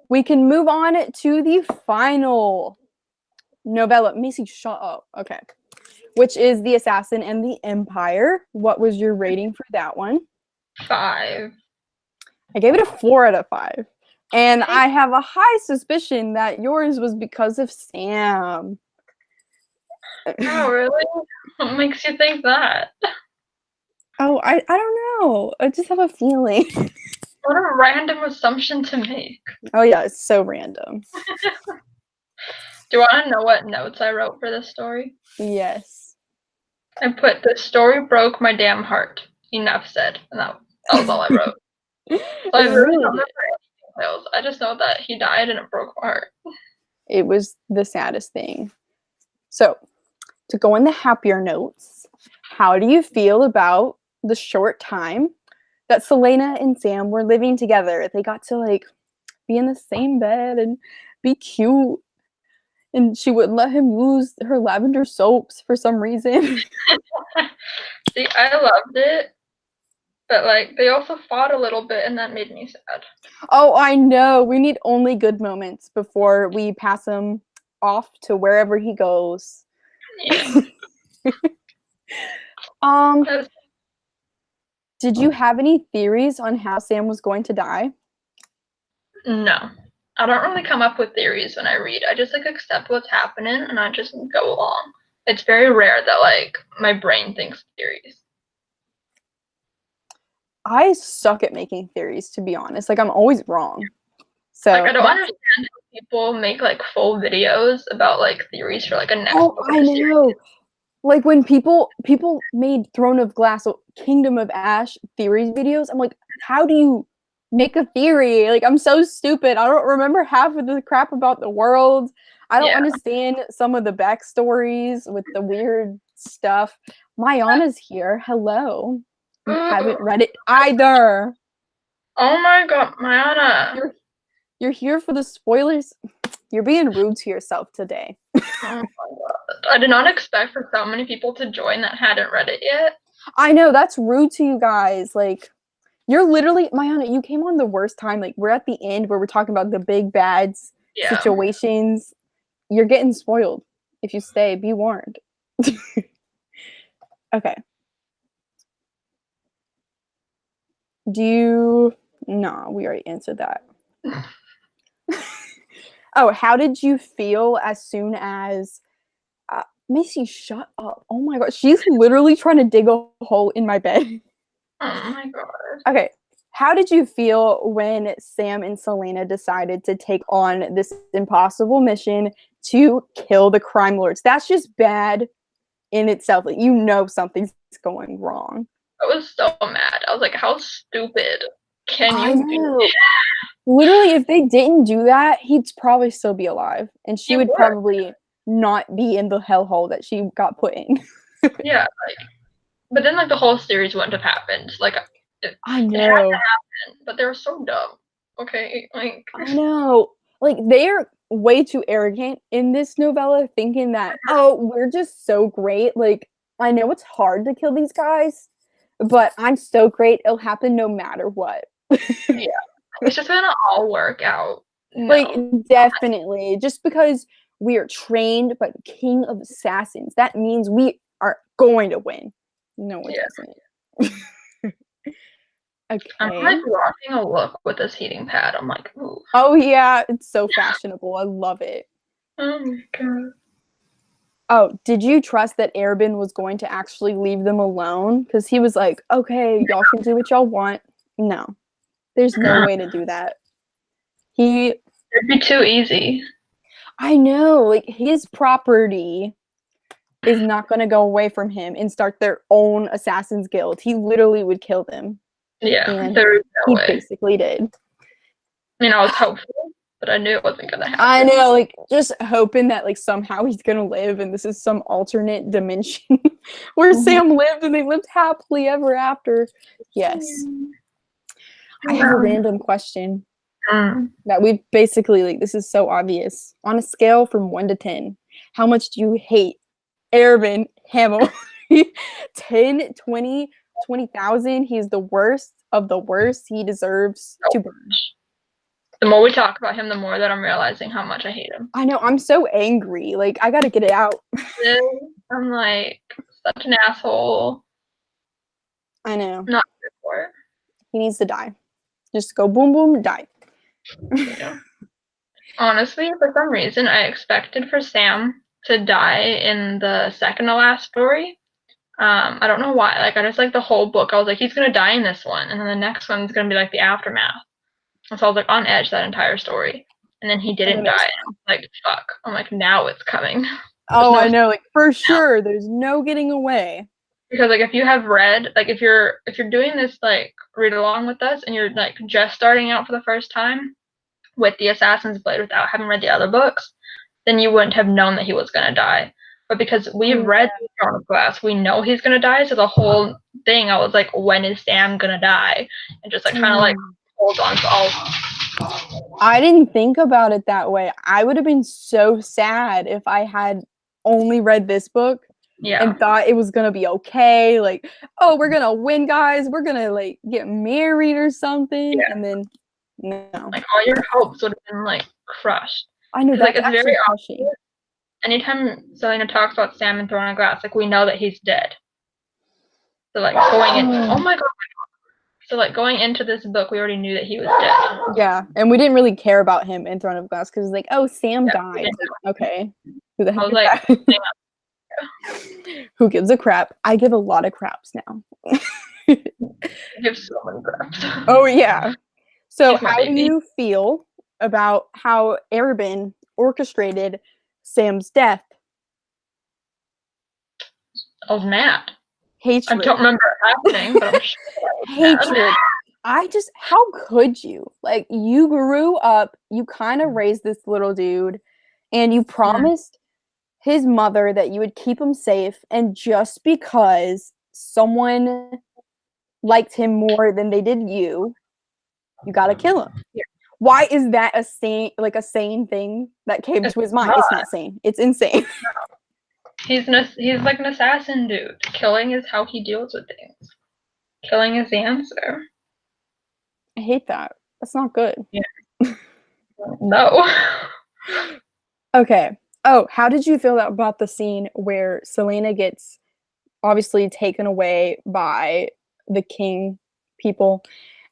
we can move on to the final novella. Macy, shut up. Okay. Which is The Assassin and the Empire. What was your rating for that one? 5. I gave it a 4 out of 5. And I have a high suspicion that yours was because of Sam. Oh, really? What makes you think that? Oh, I don't know. I just have a feeling. What a random assumption to make. Oh, yeah, it's so random. Do you want to know what notes I wrote for this story? Yes. I put, the story broke my damn heart. Enough said. And that was all I wrote. So I really don't remember any details. I just know that he died and it broke my heart. It was the saddest thing. So, to go on the happier notes, how do you feel about the short time that Selena and Sam were living together? They got to like be in the same bed and be cute. And she wouldn't let him use her lavender soaps for some reason. See, I loved it. But like they also fought a little bit and that made me sad. Oh, I know. We need only good moments before we pass him off to wherever he goes. Yeah. Did you have any theories on how Sam was going to die? No. I don't really come up with theories when I read. I just like accept what's happening and I just go along. It's very rare that like my brain thinks theories. I suck at making theories, to be honest. Like I'm always wrong. So like I don't understand how people make like full videos about like theories for like a next book of the series. Know. Like when people made Throne of Glass, Kingdom of Ash theories videos, I'm like, how do you make a theory? Like I'm so stupid. I don't remember half of the crap about the world. I don't understand some of the backstories with the weird stuff. Mayana's here. Hello. You haven't read it either. Oh my god, Mayana. You're here for the spoilers. You're being rude to yourself today. Oh my god. I did not expect for so many people to join that hadn't read it yet. I know, that's rude to you guys. Like, you're literally, Mayana, you came on the worst time. Like, we're at the end where we're talking about the big bads situations, you're getting spoiled. If you stay, be warned. Okay. No, we already answered that. Oh, how did you feel as soon as Macy, shut up. Oh my god. She's literally trying to dig a hole in my bed. Oh my god. Okay. How did you feel when Sam and Selena decided to take on this impossible mission to kill the crime lords? That's just bad in itself. Like, you know something's going wrong. I was so mad. I was like, how stupid can I you know. be? Literally, if they didn't do that, he'd probably still be alive. And she would would. probably not be in the hellhole that she got put in. Yeah, like, but then like the whole series wouldn't have happened. Like, I it had to know. happen, but they were so dumb. Okay, like I know. Like, they're way too arrogant in this novella, thinking that, oh, we're just so great. Like, I know it's hard to kill these guys, but I'm so great. It'll happen no matter what. yeah, it's just gonna all work out. No. Like, definitely. Just because we are trained by the King of Assassins, that means we are going to win. No, it doesn't. Okay. I'm like rocking a look with this heating pad. I'm like, ooh. Oh yeah, it's so fashionable. I love it. Oh my god. Oh, did you trust that Airbin was going to actually leave them alone? Because he was like, okay, y'all can do what y'all want. No, there's no way to do that. It'd be too easy. I know, like, his property is not going to go away from him and start their own Assassin's Guild. He literally would kill them. Yeah, and there's no way. Basically did. I mean, I was hopeful, but I knew it wasn't gonna happen. I know, like, just hoping that, like, somehow he's gonna live and this is some alternate dimension where Sam lived and they lived happily ever after. Yes. I have a random question that we've basically, like, this is so obvious. On a scale from 1 to 10, how much do you hate Airbin Hamill? 10, 20, 20,000. He's the worst of the worst. He deserves to burn. The more we talk about him, the more that I'm realizing how much I hate him. I know. I'm so angry. Like, I gotta get it out. I'm like, such an asshole. I know. Not good for it. He needs to die. Just go boom, boom, die. Yeah. Honestly, for some reason, I expected for Sam to die in the second to last story. I don't know why. Like, I just like the whole book. I was like, he's gonna die in this one, and then the next one's gonna be like the aftermath. And so I was like on edge that entire story, and then he didn't die. And I was like, fuck. I'm like, now it's coming. Oh, I know. Like, for sure, there's no getting away. Because like, if you have read, like, if you're doing this like read along with us, and you're like just starting out for the first time with the Assassin's Blade without having read the other books, then you wouldn't have known that he was gonna die. But because we've read the Throne of Glass, we know he's gonna die. So the whole thing, I was like, when is Sam gonna die? And just like trying to like hold on to all. I didn't think about it that way. I would have been so sad if I had only read this book and thought it was gonna be okay. Like, oh, we're gonna win, guys. We're gonna like get married or something, and then no. Like, all your hopes would have been like crushed. I know, that's like, it's very crushing. Anytime Selena talks about Sam and Throne of Glass, like, we know that he's dead. So like going in, oh my god. So like going into this book, we already knew that he was dead. Yeah, and we didn't really care about him in Throne of Glass because like, oh, Sam died. Like, okay, who the heck is that? Who gives a crap? I give a lot of craps now. I give so many craps. Oh yeah. So how do you feel about how Airbin orchestrated Sam's death? I was mad. Hatred. I don't remember it happening, but I'm sure. Hatred. How could you? Like, you grew up, you kind of raised this little dude, and you promised his mother that you would keep him safe, and just because someone liked him more than they did you gotta kill him. Yeah. Why is that a sane thing that came to his mind? It's not sane. It's insane. He's like an assassin dude. Killing is how he deals with things. Killing is the answer. I hate that. That's not good. Yeah. No. Okay. Oh, how did you feel about the scene where Selena gets obviously taken away by the king people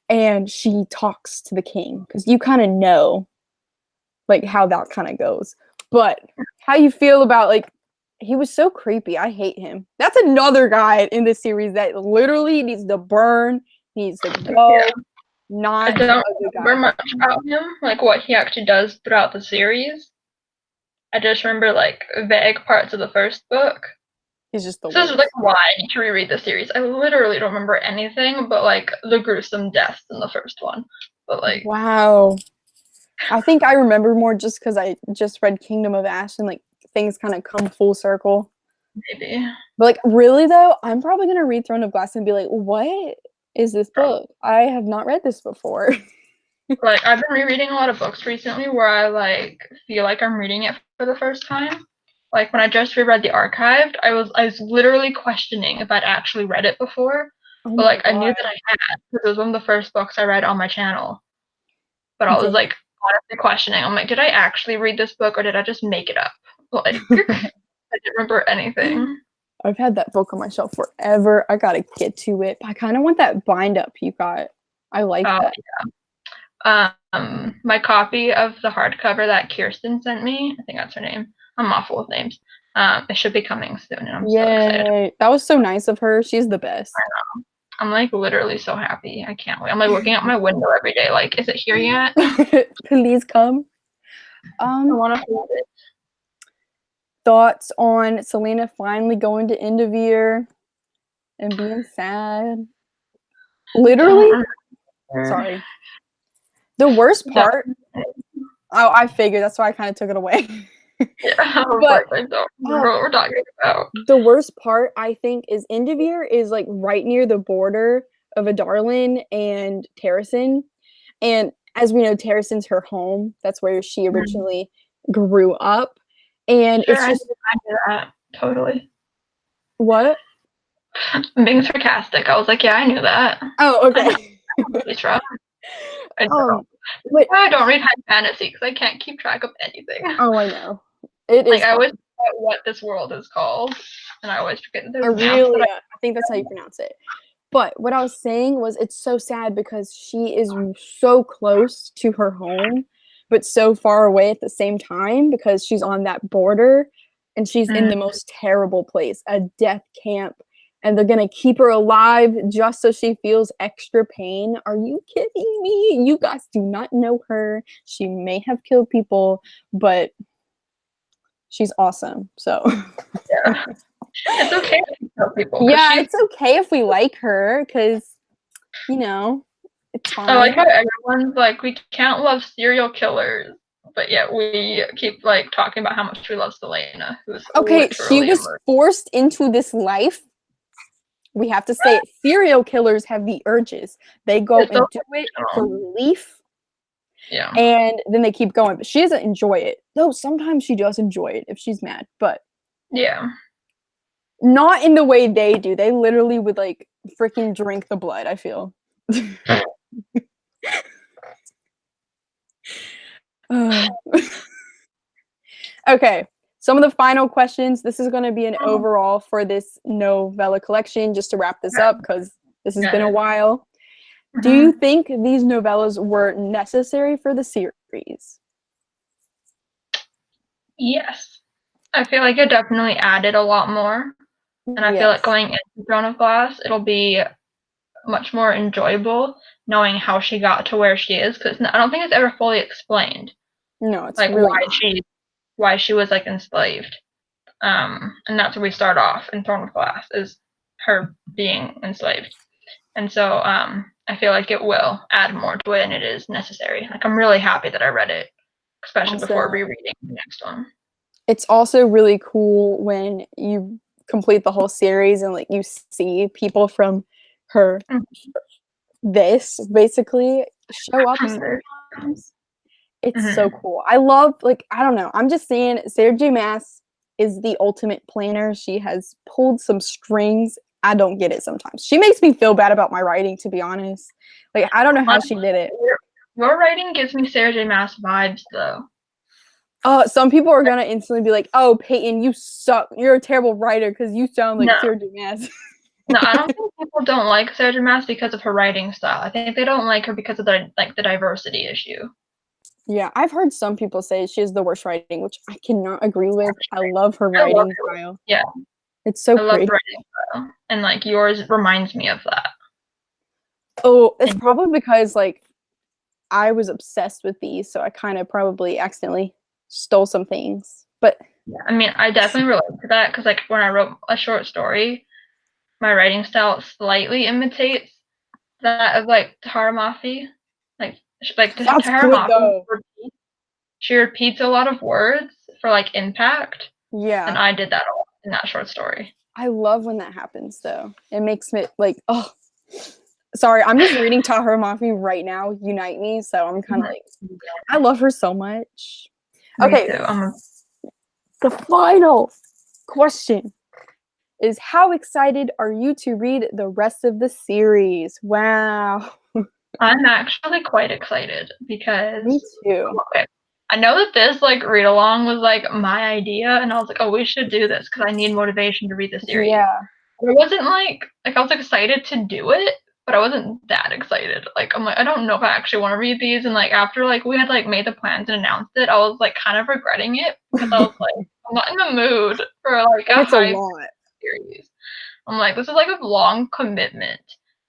and she talks to the king? Because you kind of know like how that kind of goes. But how you feel about like he was so creepy. I hate him. That's another guy in this series that literally needs to burn, needs to go. Yeah. Not I don't a good remember guy. much about him, like what he actually does throughout the series. I just remember like vague parts of the first book. He's just the This is worst. like why I need to reread the series. I literally don't remember anything but like the gruesome deaths in the first one. But like, Wow. I think I remember more just because I just read Kingdom of Ash and like things kind of come full circle. maybe. But like really though, I'm probably gonna read Throne of Glass and be like, what is this book? I have not read this before. Like I've been rereading a lot of books recently where I like feel like I'm reading it for the first time. Like when I just reread The Archived, I was literally questioning if I'd actually read it before. Oh But my like I knew god. that I had because it was one of the first books I read on my channel. But I was Dang. like honestly questioning. I'm like, did I actually read this book or did I just make it up? Like I didn't remember anything. I've had that book on my shelf forever. I gotta get to it. I kind of want that bind up you got. I like that. My copy of the hardcover that Kirsten sent me, I think that's her name. I'm awful with names. It should be coming soon, and I'm so excited. Yay. That was so nice of her. She's the best. I'm like literally so happy. I can't wait. I'm like looking out my window every day. Like, is it here yet? Please come. I want to hold it. Thoughts on Selena finally going to end of year and being sad? Literally? Sorry. The worst part. Oh, I figured. That's why I kind of took it away. Yeah, I don't remember what we're talking about. The worst part, I think, is end of year is like right near the border of Adarlan and Terrasen. And as we know, Terrasen's her home. That's where she originally grew up. And Sure, it's just I knew that. Totally. what? I'm being sarcastic. I was like, yeah, I knew that. Oh, okay. I don't. But I don't read high fantasy because I can't keep track of anything. oh, I know. It is like I always forget what this world is called, and I always forget that there's maps that I think that's how you pronounce it. But what I was saying was it's so sad because she is so close to her home, but so far away at the same time because she's on that border and she's in the most terrible place, a death camp. And they're going to keep her alive just so she feels extra pain. Are you kidding me? You guys do not know her. She may have killed people, but she's awesome. So yeah. It's okay if you tell people. Yeah, it's okay if we like her because, you know, it's fine. I like how everyone's like, we can't love serial killers, but yet we keep like talking about how much we love Selena, who's okay, she was forced into this life. We have to say it. Serial killers have the urges. They go and do it for relief. Yeah. And then they keep going. But she doesn't enjoy it. Though sometimes she does enjoy it if she's mad. But yeah. Not in the way they do. They literally would like freaking drink the blood, I feel. Okay. Some of the final questions. This is going to be an overall for this novella collection, just to wrap this up because this has been a while. Do you think these novellas were necessary for the series? Yes. I feel like it definitely added a lot more. And I feel like going into Throne of Glass, it'll be much more enjoyable knowing how she got to where she is, because I don't think it's ever fully explained. No, it's like really why she was like enslaved. And that's where we start off in Throne of Glass, is her being enslaved. And so I feel like it will add more to it, and it is necessary. Like I'm really happy that I read it, especially before rereading the next one. It's also really cool when you complete the whole series and like you see people from her this basically show up sometimes. It's so cool. I love, like, I don't know, I'm just saying Sarah J Maas is the ultimate planner. She has pulled some strings. I don't get it sometimes. She makes me feel bad about my writing, to be honest. Like, I don't know how she did it. Your writing gives me Sarah J Maas vibes though. Some people are gonna instantly be like, "Oh, Peyton, you suck. You're a terrible writer because you sound like Sarah J. Maas." No, I don't think people don't like Sarah J. Maas because of her writing style. I think they don't like her because of the diversity issue. Yeah, I've heard some people say she has the worst writing, which I cannot agree with. I love her writing style. Yeah. It's so I love pretty. writing style. And like yours reminds me of that. Oh, it's probably because like I was obsessed with these, so I kind of probably accidentally stole some things. But yeah, I mean, I definitely relate to that because like when I wrote a short story, my writing style slightly imitates that of like Tahara Mafi. Like Tahara Mafi, she repeats a lot of words for like impact. Yeah. And I did that a lot in that short story. I love when that happens though. It makes me like, oh, sorry, I'm just reading Tahara Mafi right now, Unite Me, so I'm kind of like, I love her so much. Okay, Me too. the final question is, how excited are you to read the rest of the series? Wow. I'm actually quite excited because me too. Okay, I know that this like read along was like my idea, and I was like, oh, we should do this because I need motivation to read the series. Yeah. But it wasn't like I was excited to do it, but I wasn't that excited. Like I'm like, I don't know if I actually want to read these. And like after like we had like made the plans and announced it, I was like kind of regretting it because I was like, I'm not in the mood for like a high series. I'm like, this is like a long commitment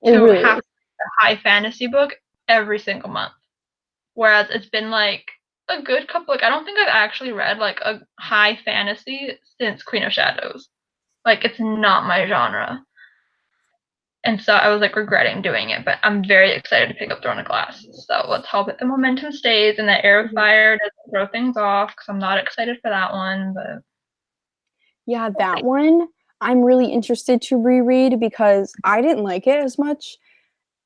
to really have a high fantasy book every single month. Whereas it's been like a good couple, like I don't think I've actually read like a high fantasy since Queen of Shadows. Like it's not my genre. And so I was like regretting doing it, but I'm very excited to pick up Throne of Glass. So let's hope that the momentum stays and that Heir of Fire doesn't throw things off because I'm not excited for that one. But yeah, that one I'm really interested to reread because I didn't like it as much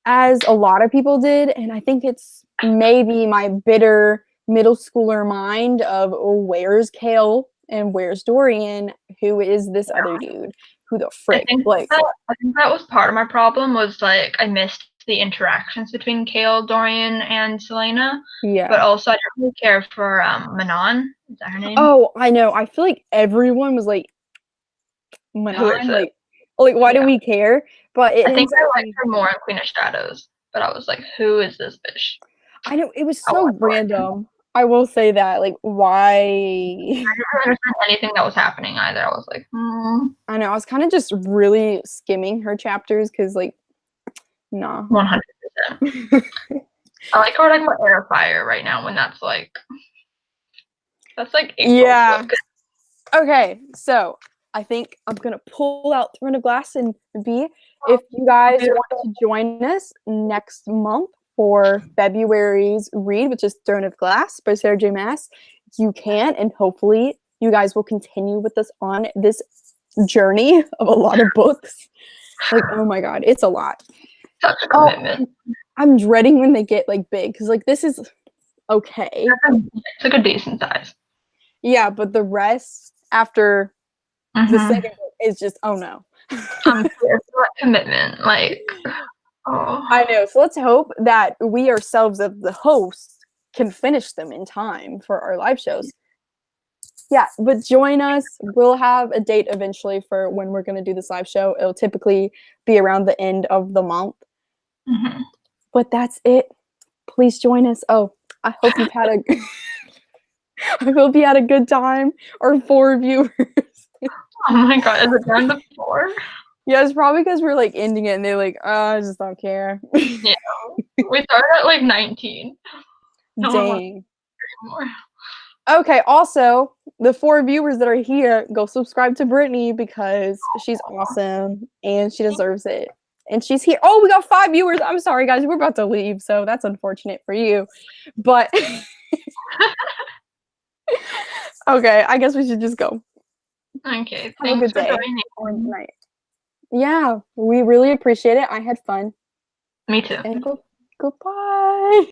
as a lot of people did, and I think it's maybe my bitter middle schooler mind of, oh, where's Kale and where's Dorian? Who is this other dude? Who the frick? I think that was part of my problem was like I missed the interactions between Kale, Dorian, and Selena. Yeah. But also I didn't really care for Manon. Is that her name? Oh, I know. I feel like everyone was like, Manon? Like why do we care? But I think I liked her more in Queen of Shadows. But I was like, who is this bitch? I know, it was so random. I will say that. Like, why? I didn't understand anything that was happening either. I was like, I know. I was kind of just really skimming her chapters because, like, nah. 100%. I like her talking about Heir of Fire right now when that's like April's book. Okay, so I think I'm gonna pull out Throne of Glass and B. If you guys want to join us next month for February's read, which is Throne of Glass by Sarah J. Maas, you can, and hopefully you guys will continue with us on this journey of a lot of books. Like, oh my god, it's a lot. Such a commitment. I'm dreading when they get like big because like this is okay. It's like a decent size. Yeah, but the rest after the second book is just, oh no. I'm scared for that commitment. Like, oh. I know. So let's hope that we ourselves, as the hosts, can finish them in time for our live shows. Yeah, but join us. We'll have a date eventually for when we're going to do this live show. It'll typically be around the end of the month. But that's it. Please join us. Oh, I hope you've had a I hope you had a good time. Our 4 viewers. Oh my god, is it down to 4? Yeah, it's probably because we're like ending it and they're like, I just don't care. Yeah. We started at like 19. Dang. Okay, also, the 4 viewers that are here, go subscribe to Brittany because she's awesome and she deserves it. And she's here. Oh, we got 5 viewers. I'm sorry, guys. We're about to leave, so that's unfortunate for you. But okay, I guess we should just go. Okay, have a good day or night. Yeah, we really appreciate it. I had fun. Me too. And goodbye.